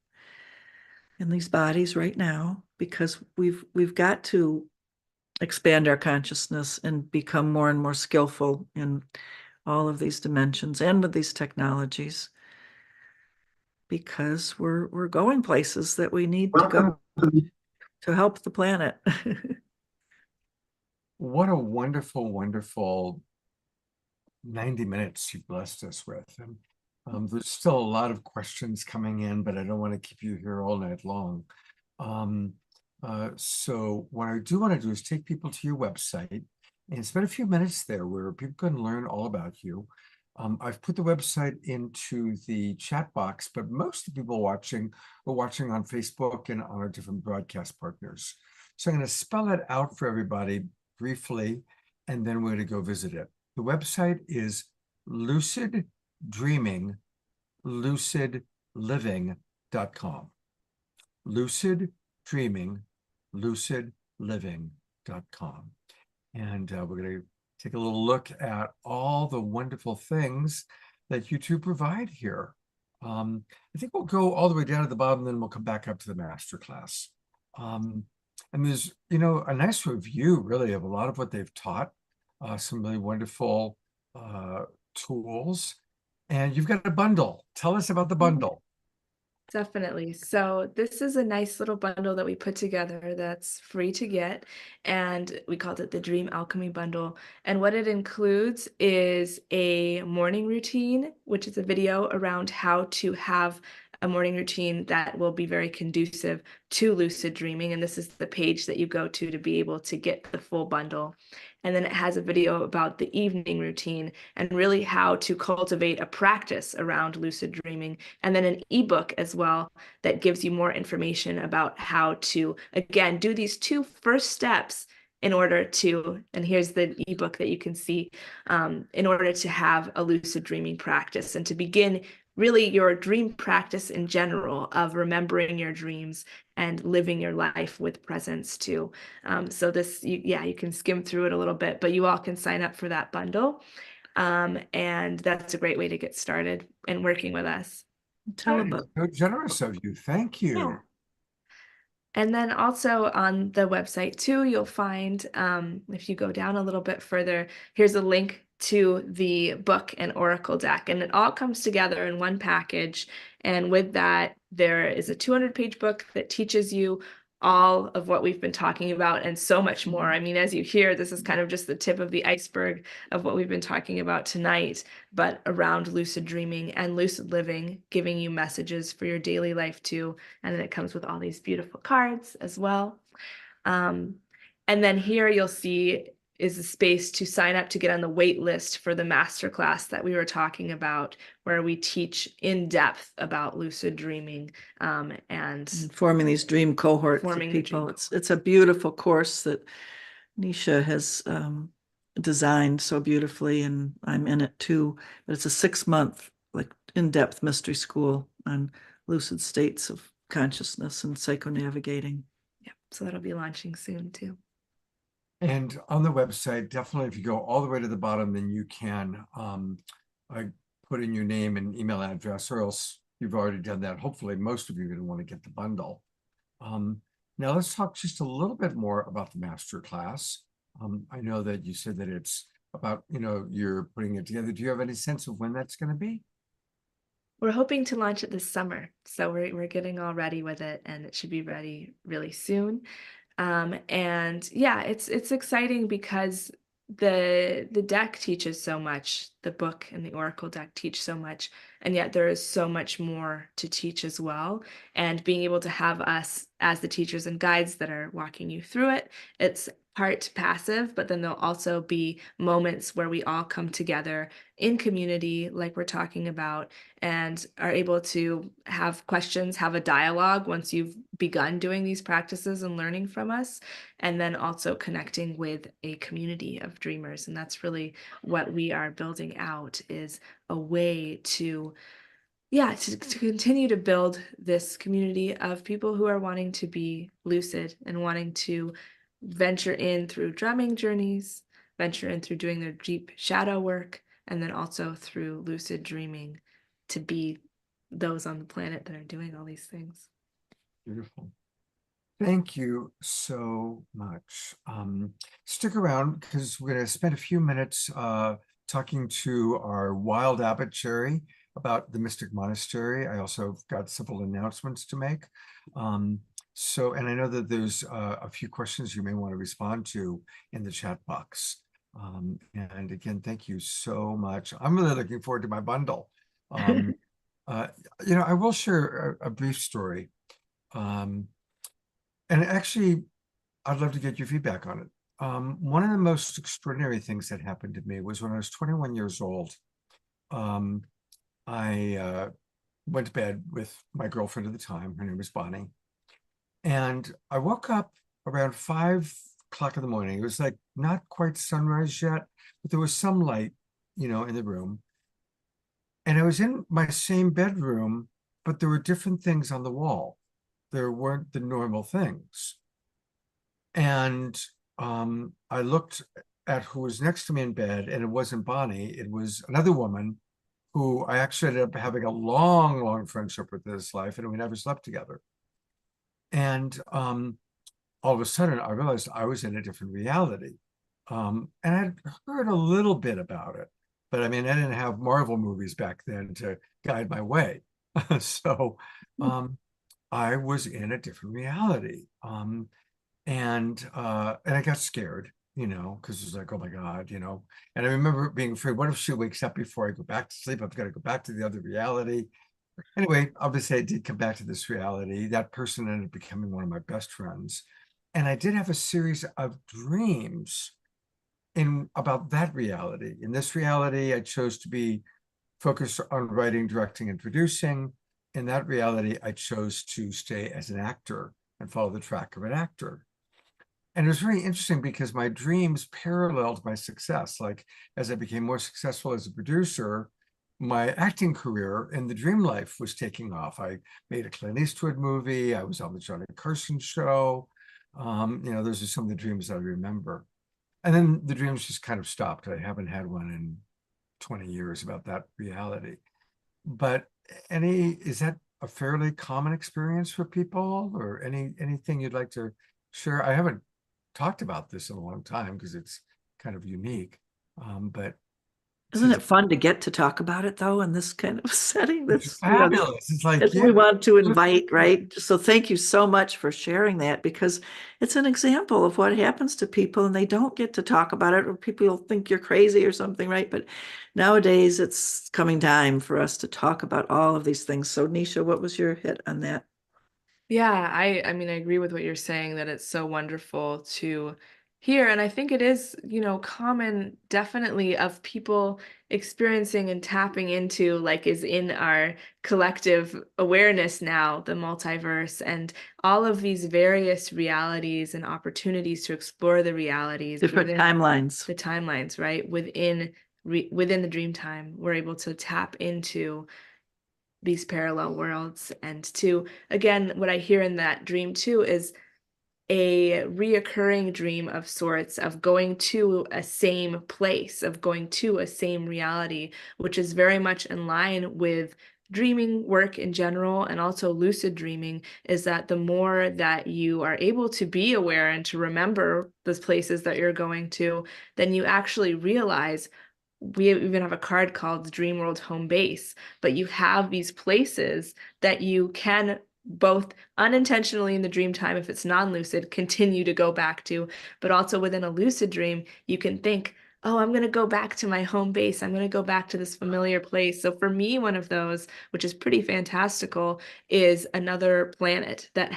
in these bodies right now, because we've got to expand our consciousness and become more and more skillful in all of these dimensions and with these technologies, because we're going places that we need to go to help the planet. What a wonderful, wonderful 90 minutes you blessed us with. And there's still a lot of questions coming in, but I don't want to keep you here all night long. So what I do want to do is take people to your website and spend a few minutes there where people can learn all about you. I've put the website into the chat box, but most of the people watching are watching on Facebook and on our different broadcast partners. So I'm going to spell it out for everybody briefly, and then we're going to go visit it. The website is Lucid Dreaming, lucidliving.com. Lucid Dreaming, lucidliving.com. And we're going to take a little look at all the wonderful things that you two provide here. I think we'll go all the way down to the bottom, then we'll come back up to the masterclass. And there's, a nice review really of a lot of what they've taught, some really wonderful tools. And you've got a bundle. Tell us about the bundle. Definitely. So this is a nice little bundle that we put together that's free to get, and we called it the Dream Alchemy Bundle. And what it includes is a morning routine, which is a video around how to have a morning routine that will be very conducive to lucid dreaming. And this is the page that you go to be able to get the full bundle. And then it has a video about the evening routine and really how to cultivate a practice around lucid dreaming, and then an ebook as well that gives you more information about how to, again, do these two first steps in order to, and here's the ebook that you can see, in order to have a lucid dreaming practice and to begin really your dream practice in general of remembering your dreams and living your life with presence too. So this, you can skim through it a little bit, but you all can sign up for that bundle. And that's a great way to get started and working with us. Tell That is about. so generous of you. Thank you. Yeah. And then also on the website too, you'll find, if you go down a little bit further, here's a link to the book and oracle deck, and it all comes together in one package. And with that, there is a 200-page book that teaches you all of what we've been talking about and so much more. I mean, as you hear, this is kind of just the tip of the iceberg of what we've been talking about tonight, but around lucid dreaming and lucid living, giving you messages for your daily life too. And then it comes with all these beautiful cards as well. And then here you'll see is the space to sign up to get on the wait list for the masterclass that we were talking about, where we teach in depth about lucid dreaming, and Forming these dream cohorts of Forming the dream people. It's a beautiful course that Nisha has designed so beautifully, and I'm in it too. But it's a 6-month, like, in-depth mystery school on lucid states of consciousness and psychonavigating. yeah, so that'll be launching soon too. And on the website, definitely, if you go all the way to the bottom, then you can put in your name and email address, or else you've already done that. Hopefully, most of you are going to want to get the bundle. Now let's talk just a little bit more about the master class. I know that you said that it's about, you're putting it together. Do you have any sense of when that's going to be? We're hoping to launch it this summer, so we're getting all ready with it, and it should be ready really soon. And yeah, it's exciting because the deck teaches so much, the book and the oracle deck teach so much, and yet there is so much more to teach as well. And being able to have us as the teachers and guides that are walking you through it, it's part passive, but then there'll also be moments where we all come together in community, like we're talking about, and are able to have questions, have a dialogue once you've begun doing these practices and learning from us, and then also connecting with a community of dreamers. And that's really what we are building out, is a way to continue to build this community of people who are wanting to be lucid and wanting to venture in through drumming journeys, venture in through doing their deep shadow work, and then also through lucid dreaming to be those on the planet that are doing all these things. Beautiful. Thank you so much. Stick around, because we're going to spend a few minutes talking to our wild abbot Cherry about the Mystic Monastery. I also got several announcements to make. And I know that there's a few questions you may want to respond to in the chat box. And again, thank you so much. I'm really looking forward to my bundle. I will share a brief story. And actually, I'd love to get your feedback on it. One of the most extraordinary things that happened to me was when I was 21 years old. I went to bed with my girlfriend at the time. Her name was Bonnie. And I woke up around 5 o'clock in the morning. It was like not quite sunrise yet, but there was some light, in the room. And I was in my same bedroom, but there were different things on the wall. There weren't the normal things. And I looked at who was next to me in bed, and it wasn't Bonnie. It was another woman who I actually ended up having a long, long friendship with this life, and we never slept together. And all of a sudden, I realized I was in a different reality. And I'd heard a little bit about it, but I mean, I didn't have Marvel movies back then to guide my way. So I was in a different reality. And I got scared, because it was like, oh my God, And I remember being afraid, what if she wakes up before I go back to sleep? I've got to go back to the other reality. Anyway, obviously I did come back to this reality. That person ended up becoming one of my best friends. And I did have a series of dreams in about that reality. In this reality, I chose to be focused on writing, directing, and producing. In that reality, I chose to stay as an actor and follow the track of an actor. And it was very interesting because my dreams paralleled my success. Like as I became more successful as a producer, my acting career in the dream life was taking off. I made a Clint Eastwood movie. I was on the Johnny Carson show. Those are some of the dreams that I remember. And then the dreams just kind of stopped. I haven't had one in 20 years about that reality. But is that a fairly common experience for people, or anything you'd like to share? I haven't talked about this in a long time because it's kind of unique. But Isn't it fun to get to talk about it though in this kind of setting? It's fabulous. It's like, we want to invite, right? So thank you so much for sharing that, because it's an example of what happens to people and they don't get to talk about it, or people will think you're crazy or something, right? But nowadays it's coming time for us to talk about all of these things. So Nisha, what was your hit on that? Yeah, I mean, I agree with what you're saying, that it's so wonderful to hear. And I think it is, common definitely of people experiencing and tapping into, like, is in our collective awareness now, the multiverse and all of these various realities and opportunities to explore the realities, Different timelines. the timelines, right? Within the dream time, we're able to tap into these parallel worlds. And to, again, what I hear in that dream too is a reoccurring dream of sorts, of going to a same place, of going to a same reality, which is very much in line with dreaming work in general, and also lucid dreaming, is that the more that you are able to be aware and to remember those places that you're going to, then you actually realize, we even have a card called Dream World Home Base, but you have these places that you can both unintentionally in the dream time, if it's non-lucid, continue to go back to, but also within a lucid dream, you can think, oh, I'm going to go back to my home base. I'm going to go back to this familiar place. So for me, one of those, which is pretty fantastical, is another planet that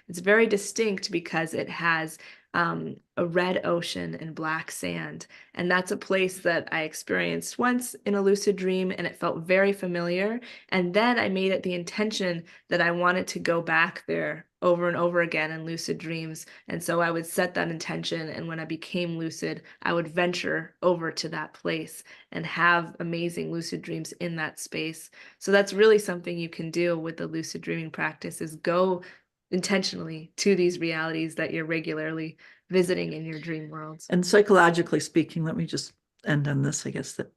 it's very distinct because it has a red ocean and black sand. And that's a place that I experienced once in a lucid dream, and it felt very familiar. And then I made it the intention that I wanted to go back there over and over again in lucid dreams. And so I would set that intention, and when I became lucid, I would venture over to that place and have amazing lucid dreams in that space. So that's really something you can do with the lucid dreaming practice, is go intentionally to these realities that you're regularly visiting in your dream worlds. And psychologically speaking, let me just end on this, I guess, that,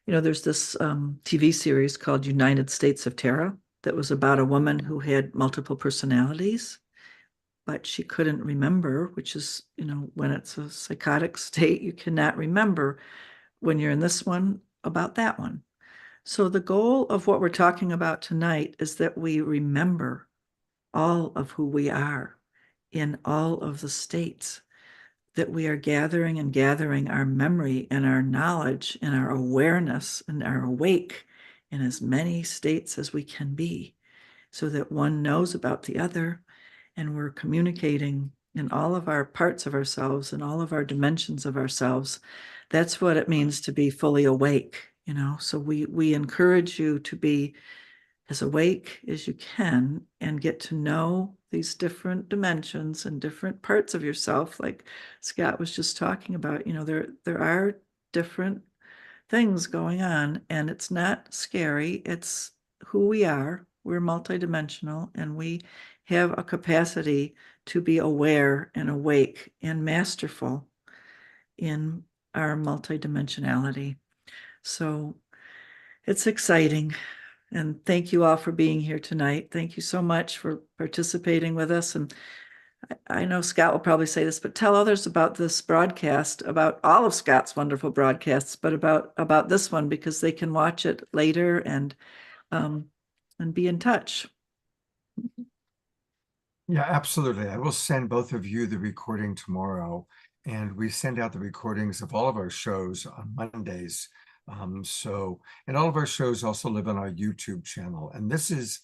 there's this TV series called United States of Terror that was about a woman who had multiple personalities, but she couldn't remember, which is, when it's a psychotic state, you cannot remember when you're in this one about that one. So the goal of what we're talking about tonight is that we remember all of who we are in all of the states, that we are gathering and gathering our memory and our knowledge and our awareness and our awake in as many states as we can be, so that one knows about the other, and we're communicating in all of our parts of ourselves and all of our dimensions of ourselves. That's what it means to be fully awake, so we encourage you to be as awake as you can and get to know these different dimensions and different parts of yourself. Like Scott was just talking about, there are different things going on, and it's not scary. It's who we are. We're multidimensional, and we have a capacity to be aware and awake and masterful in our multidimensionality. So it's exciting. And thank you all for being here tonight. Thank you so much for participating with us. And I know Scott will probably say this, but tell others about this broadcast, about all of Scott's wonderful broadcasts, but about this one, because they can watch it later and and be in touch. Yeah, absolutely. I will send both of you the recording tomorrow, and we send out the recordings of all of our shows on Mondays. And all of our shows also live on our YouTube channel. And this is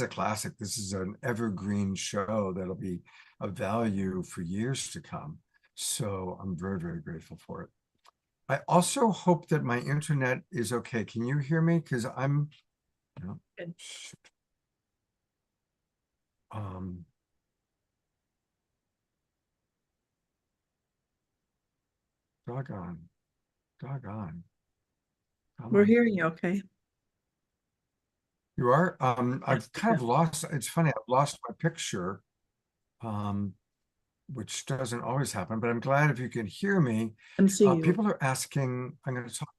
a classic. This is an evergreen show that'll be of value for years to come. So I'm very, very grateful for it. I also hope that my internet is okay. Can you hear me? Because I'm, you know, Good. Doggone. Come We're on. hearing you okay. You are? I've Yes, kind of yeah. lost, it's funny, I've lost my picture, which doesn't always happen, but I'm glad if you can hear me. Can see you. People are asking, I'm going to talk.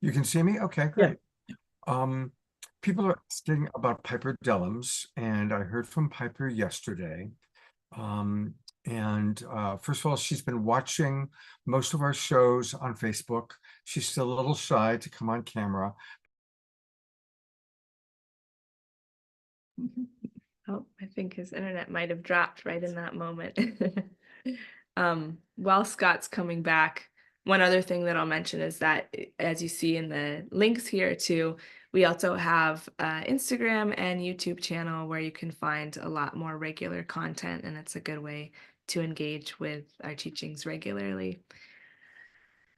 You can see me? Okay, Yeah. great. People are asking about Piper Dellums, and I heard from Piper yesterday. First of all, she's been watching most of our shows on Facebook. She's still a little shy to come on camera. Oh, I think his internet might have dropped right in that moment. While Scott's coming back, one other thing that I'll mention is that, as you see in the links here too, we also have Instagram and YouTube channel where you can find a lot more regular content, and it's a good way to engage with our teachings regularly.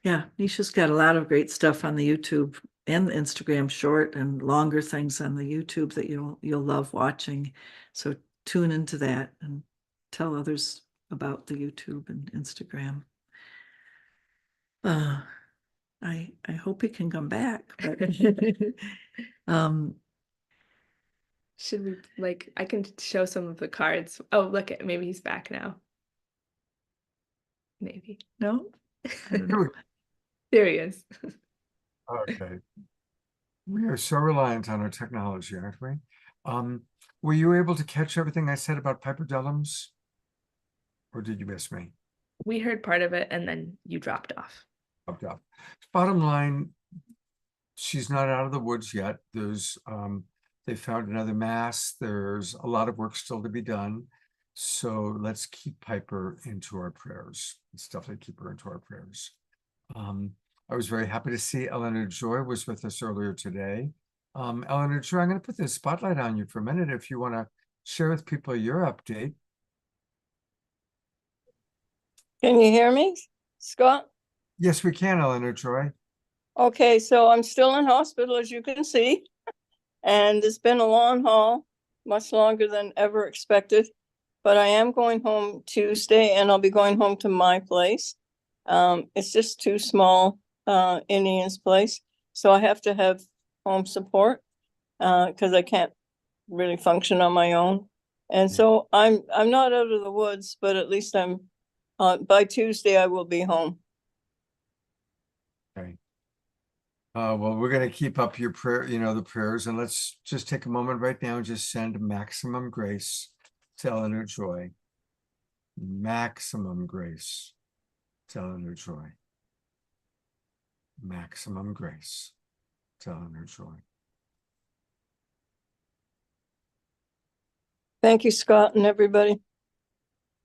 Yeah, Nisha's got a lot of great stuff on the YouTube and the Instagram short and longer things on the YouTube that you'll love watching. So tune into that and tell others about the YouTube and Instagram. I hope he can come back, but Should we I can show some of the cards. Oh, look at, maybe he's back now. Maybe. no, I don't Here know. we There he is. Okay. We are so reliant on our technology, aren't we? Were you able to catch everything I said about Piper Dellums? Or did you miss me? We heard part of it and then you dropped off. Popped up. Bottom line, she's not out of the woods yet. There's they found another mass. There's a lot of work still to be done. So let's keep Piper into our prayers. Let's definitely keep her into our prayers. I was very happy to see Eleanor Joy was with us earlier today. Eleanor Joy, I'm going to put the spotlight on you for a minute if you want to share with people your update. Can you hear me, Scott? Yes, we can, Eleanor Joy. Okay, so I'm still in hospital, as you can see, and it's been a long haul, much longer than ever expected. But I am going home Tuesday, and I'll be going home to my place. It's just too small in Ian's place, so I have to have home support because I can't really function on my own. And so I'm not out of the woods, but at least I'm by Tuesday I will be home. Okay. Well, we're going to keep up your prayer, the prayers, and let's just take a moment right now and just send maximum grace to Eleanor Joy. Maximum grace to Eleanor Joy. Maximum grace to Eleanor Joy. Thank you, Scott, and everybody.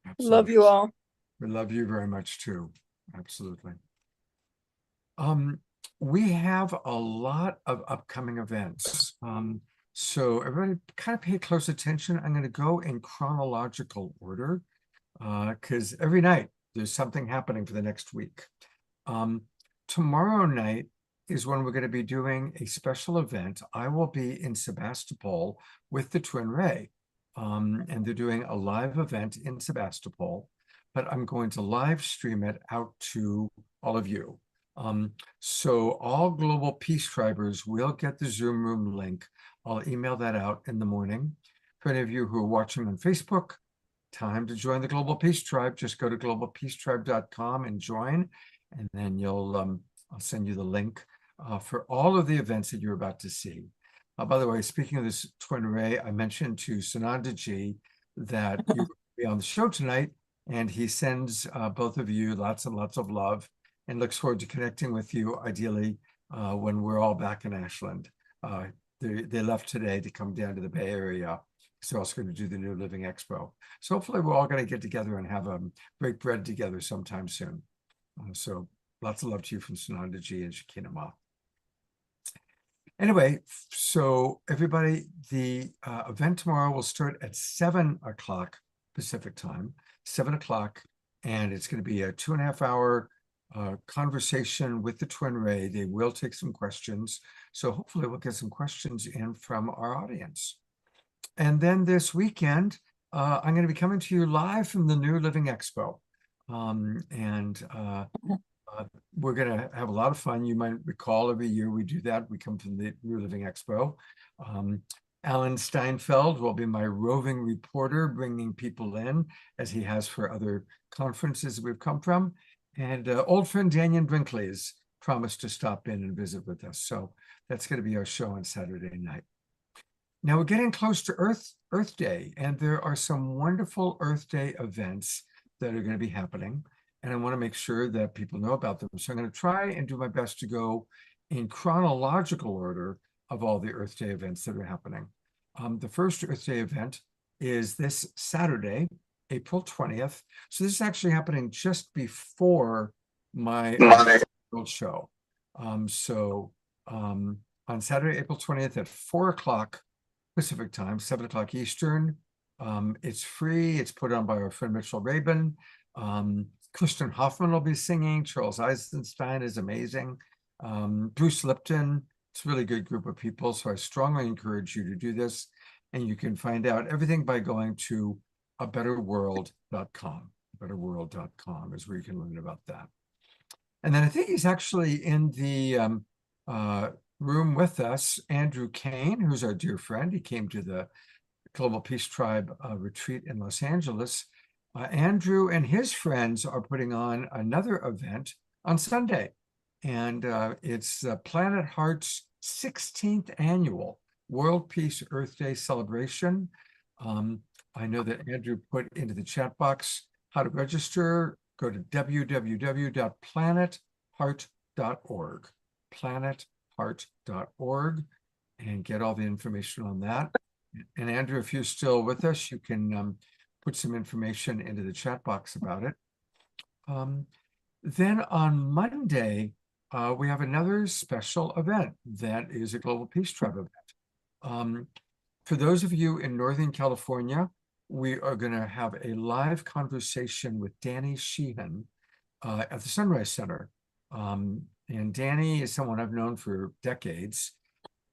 Absolutely. Love you all. We love you very much too. Absolutely. We have a lot of upcoming events. So everybody kind of pay close attention. I'm going to go in chronological order because every night there's something happening for the next week. Tomorrow night is when we're going to be doing a special event. I will be in Sebastopol with the Twin Ray. And they're doing a live event in Sebastopol, but I'm going to live stream it out to all of you. So all Global Peace Tribers will get the Zoom room link. I'll email that out in the morning. For any of you who are watching on Facebook, time to join the Global Peace Tribe. Just go to globalpeacetribe.com and join, and then I'll send you the link for all of the events that you're about to see. By the way, speaking of this Twin Ray, I mentioned to Sanandaji that you will be on the show tonight, and he sends both of you lots and lots of love and looks forward to connecting with you, ideally, when we're all back in Ashland. they left today to come down to the Bay Area. So they're also going to do the New Living Expo. So hopefully we're all going to get together and have break bread together sometime soon. So lots of love to you from Sananda Ji and Shakina Ma. Anyway, so everybody, the event tomorrow will start at 7 o'clock Pacific time, 7 o'clock, and it's going to be a 2.5 hour conversation with the Twin Ray. They will take some questions. So hopefully we'll get some questions in from our audience. And then this weekend, I'm going to be coming to you live from the New Living Expo. We're going to have a lot of fun. You might recall every year we do that. We come from the New Living Expo. Alan Steinfeld will be my roving reporter, bringing people in as he has for other conferences we've come from. And old friend Daniel Brinkley's promised to stop in and visit with us. So that's going to be our show on Saturday night. Now we're getting close to Earth Day, and there are some wonderful Earth Day events that are going to be happening. And I want to make sure that people know about them. So I'm going to try and do my best to go in chronological order of all the Earth Day events that are happening. The first Earth Day event is this Saturday, April 20th. So this is actually happening just before my show. On Saturday, April 20th at 4 o'clock Pacific time, 7 o'clock Eastern. It's free. It's put on by our friend Mitchell Rabin. Kristen Hoffman will be singing. Charles Eisenstein is amazing. Bruce Lipton. It's a really good group of people. So I strongly encourage you to do this. And you can find out everything by going to abetterworld.com. Abetterworld.com is where you can learn about that. And then I think he's actually in the room with us, Andrew Kane, who's our dear friend. He came to the Global Peace Tribe retreat in Los Angeles. Andrew and his friends are putting on another event on Sunday, and it's Planet Heart's 16th annual World Peace Earth Day celebration. I know that Andrew put into the chat box how to register. Go to www.planetheart.org, planetheart.org, and get all the information on that. And Andrew, if you're still with us, you can put some information into the chat box about it. Then on Monday, we have another special event that is a Global Peace Tribe event. For those of you in Northern California, we are going to have a live conversation with Danny Sheehan at the Sunrise Center. And Danny is someone I've known for decades.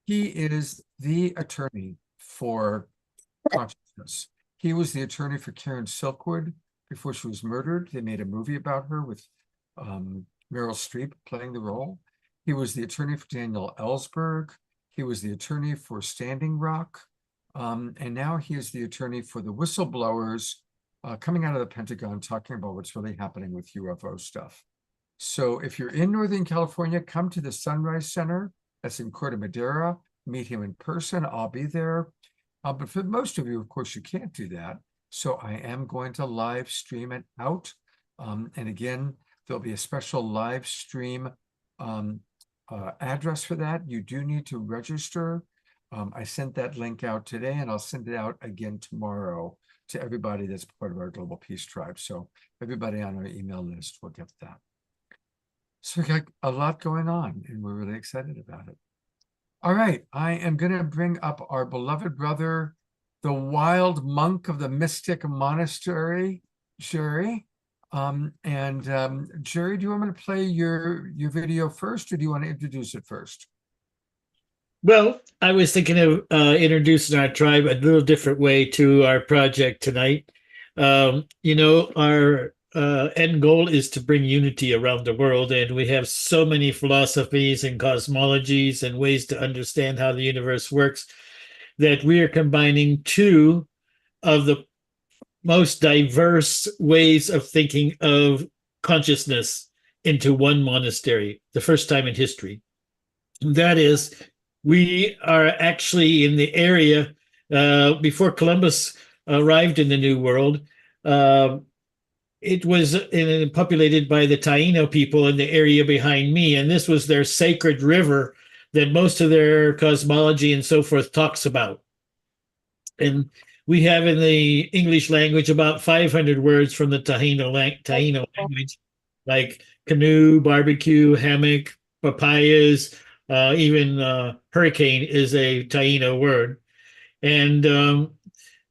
He is the attorney for consciousness. He was the attorney for Karen Silkwood before she was murdered. They made a movie about her with Meryl Streep playing the role. He was the attorney for Daniel Ellsberg. He was the attorney for Standing Rock. And now he is the attorney for the whistleblowers coming out of the Pentagon, talking about what's really happening with UFO stuff. So if you're in Northern California, come to the Sunrise Center. That's in Corte Madera. Meet him in person. I'll be there. But for most of you, of course, you can't do that. So I am going to live stream it out. And again, there'll be a special live stream address for that. You do need to register. I sent that link out today, and I'll send it out again tomorrow to everybody that's part of our Global Peace Tribe. So everybody on our email list will get that. So we got a lot going on, and we're really excited about it. All right, I am going to bring up our beloved brother, the wild monk of the mystic monastery, Jerry. Jerry, do you want me to play your video first, or do you want to introduce it first? Well, I was thinking of introducing our tribe a little different way to our project tonight. Our end goal is to bring unity around the world, and we have so many philosophies and cosmologies and ways to understand how the universe works that we are combining two of the most diverse ways of thinking of consciousness into one monastery, the first time in history. That is, we are actually in the area before Columbus arrived in the New World. It was populated by the Taino people in the area behind me, and this was their sacred river that most of their cosmology and so forth talks about. And we have in the English language about 500 words from the Taino language, like canoe, barbecue, hammock, papayas, even hurricane is a Taino word. And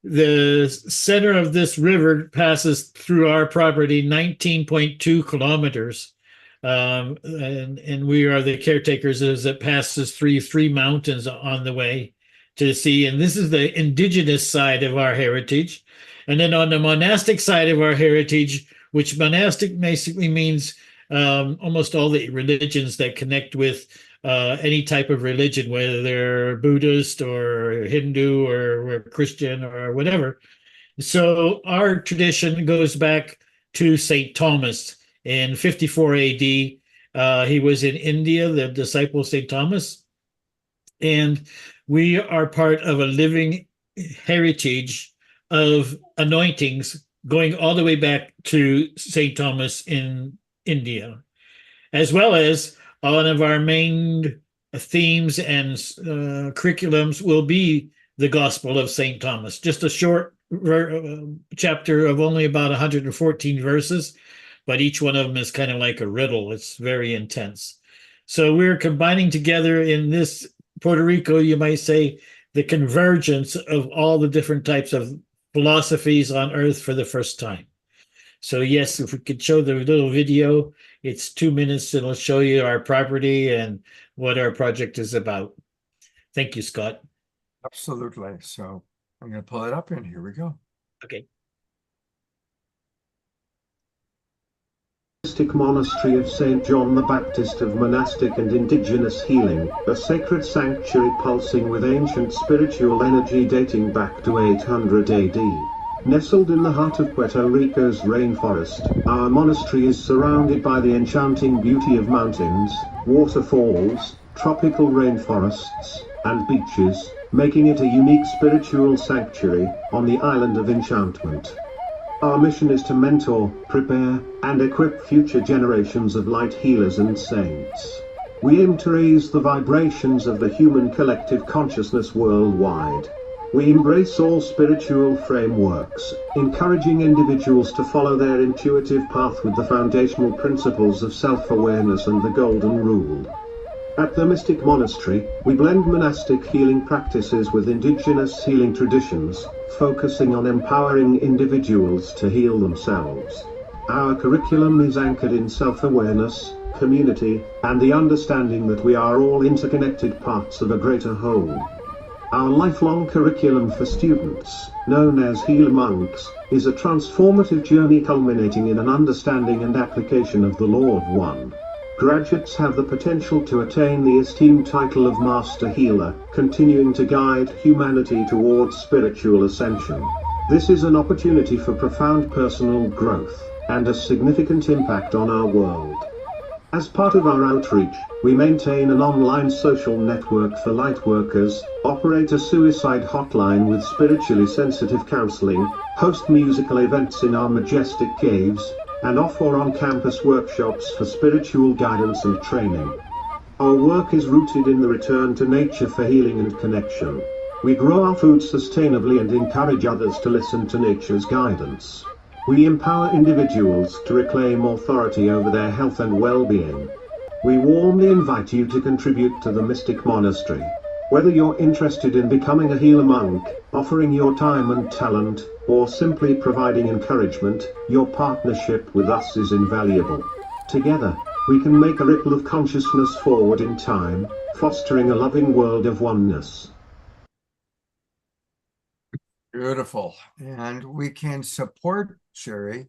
the center of this river passes through our property 19.2 kilometers. And we are the caretakers as it passes through three mountains on the way to the sea. And this is the indigenous side of our heritage. And then on the monastic side of our heritage, which monastic basically means almost all the religions that connect with any type of religion, whether they're Buddhist or Hindu or Christian or whatever. So our tradition goes back to St. Thomas in 54 AD. He was in India, the disciple of St. Thomas. And we are part of a living heritage of anointings going all the way back to St. Thomas in India, as well as one of our main themes and curriculums will be the Gospel of St. Thomas, just a short chapter of only about 114 verses, but each one of them is kind of like a riddle. It's very intense. So we're combining together in this Puerto Rico, you might say, the convergence of all the different types of philosophies on Earth for the first time. So yes, if we could show the little video, it's 2 minutes. It'll show you our property and what our project is about. Thank you, Scott. Absolutely. So I'm going to pull it up and here we go. Okay. Monastic Monastery of St. John the Baptist of Monastic and Indigenous Healing, a sacred sanctuary pulsing with ancient spiritual energy dating back to 800 AD. Nestled in the heart of Puerto Rico's rainforest, our monastery is surrounded by the enchanting beauty of mountains, waterfalls, tropical rainforests, and beaches, making it a unique spiritual sanctuary on the island of enchantment. Our mission is to mentor, prepare, and equip future generations of light healers and saints. We aim to raise the vibrations of the human collective consciousness worldwide. We embrace all spiritual frameworks, encouraging individuals to follow their intuitive path with the foundational principles of self-awareness and the Golden Rule. At the Mystic Monastery, we blend monastic healing practices with indigenous healing traditions, focusing on empowering individuals to heal themselves. Our curriculum is anchored in self-awareness, community, and the understanding that we are all interconnected parts of a greater whole. Our lifelong curriculum for students, known as Healer Monks, is a transformative journey culminating in an understanding and application of the Law of One. Graduates have the potential to attain the esteemed title of Master Healer, continuing to guide humanity towards spiritual ascension. This is an opportunity for profound personal growth and a significant impact on our world. As part of our outreach, we maintain an online social network for lightworkers, operate a suicide hotline with spiritually sensitive counseling, host musical events in our majestic caves, and offer on-campus workshops for spiritual guidance and training. Our work is rooted in the return to nature for healing and connection. We grow our food sustainably and encourage others to listen to nature's guidance. We empower individuals to reclaim authority over their health and well-being. We warmly invite you to contribute to the Mystic Monastery. Whether you're interested in becoming a healer monk, offering your time and talent, or simply providing encouragement, your partnership with us is invaluable. Together, we can make a ripple of consciousness forward in time, fostering a loving world of oneness. Beautiful. And we can support Jerry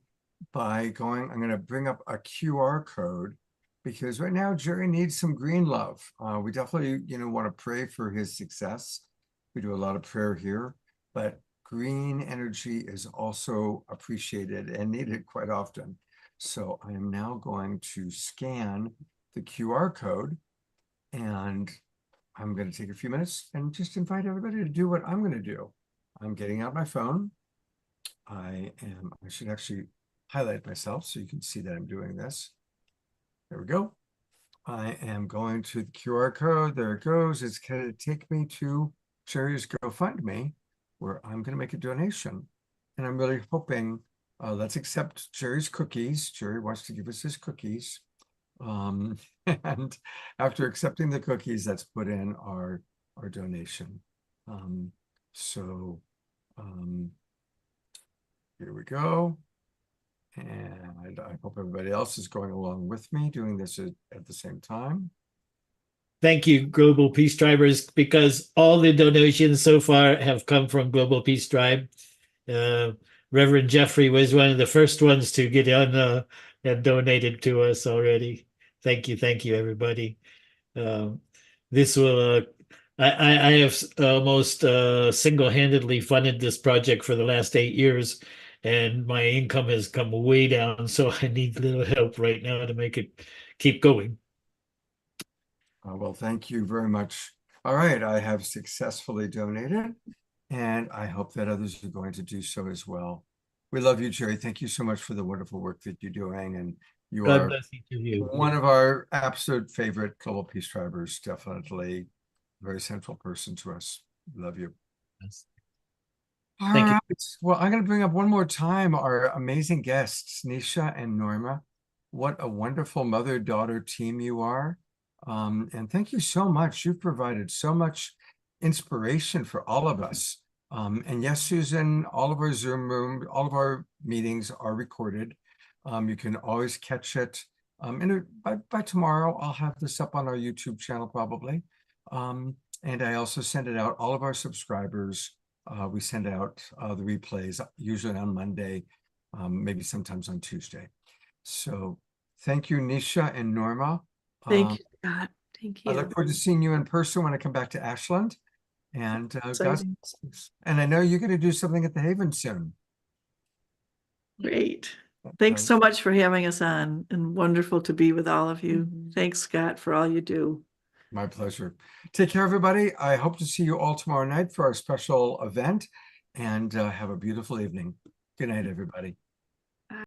by going, I'm going to bring up a QR code because right now Jerry needs some green love. We definitely, want to pray for his success. We do a lot of prayer here, but green energy is also appreciated and needed quite often. So I am now going to scan the QR code and I'm going to take a few minutes and just invite everybody to do what I'm going to do. I'm getting out my phone. I should actually highlight myself so you can see that I'm doing this. There we go. I am going to the QR code. There it goes. It's going to take me to Jerry's GoFundMe, where I'm going to make a donation. And I'm really hoping, let's accept Jerry's cookies. Jerry wants to give us his cookies. And after accepting the cookies, let's put in our donation. Here we go. And I hope everybody else is going along with me, doing this at the same time. Thank you, Global Peace Tribers, because all the donations so far have come from Global Peace Tribe. Reverend Jeffrey was one of the first ones to get on and donated to us already. Thank you, everybody. This will, I have almost single-handedly funded this project for the last 8 years, and my income has come way down, so I need a little help right now to make it keep going. Well, thank you very much. All right, I have successfully donated, and I hope that others are going to do so as well. We love you, Jerry. Thank you so much for the wonderful work that you're doing, and you God are bless each of you. one of our absolute favorite Global Peace Tribers. Definitely a very central person to us. Love you. Yes. All Thank you. right. Well, I'm going to bring up one more time our amazing guests, Nisha and Norma. What a wonderful mother-daughter team you are. And thank you so much. You've provided so much inspiration for all of us. And yes, Susan, all of our Zoom room, all of our meetings are recorded. You can always catch it. By tomorrow, I'll have this up on our YouTube channel probably. And I also send it out, all of our subscribers. We send out the replays usually on Monday, maybe sometimes on Tuesday. So thank you, Nisha and Norma. Thank you, Scott. Thank I you. look forward to seeing you in person when I come back to Ashland. And Exciting. and I know you're going to do something at the Haven soon. Great. Thanks so much for having us on, and wonderful to be with all of you. Thanks, Scott, for all you do. My pleasure. Take care, everybody. I hope to see you all tomorrow night for our special event, and have a beautiful evening. Good night, everybody.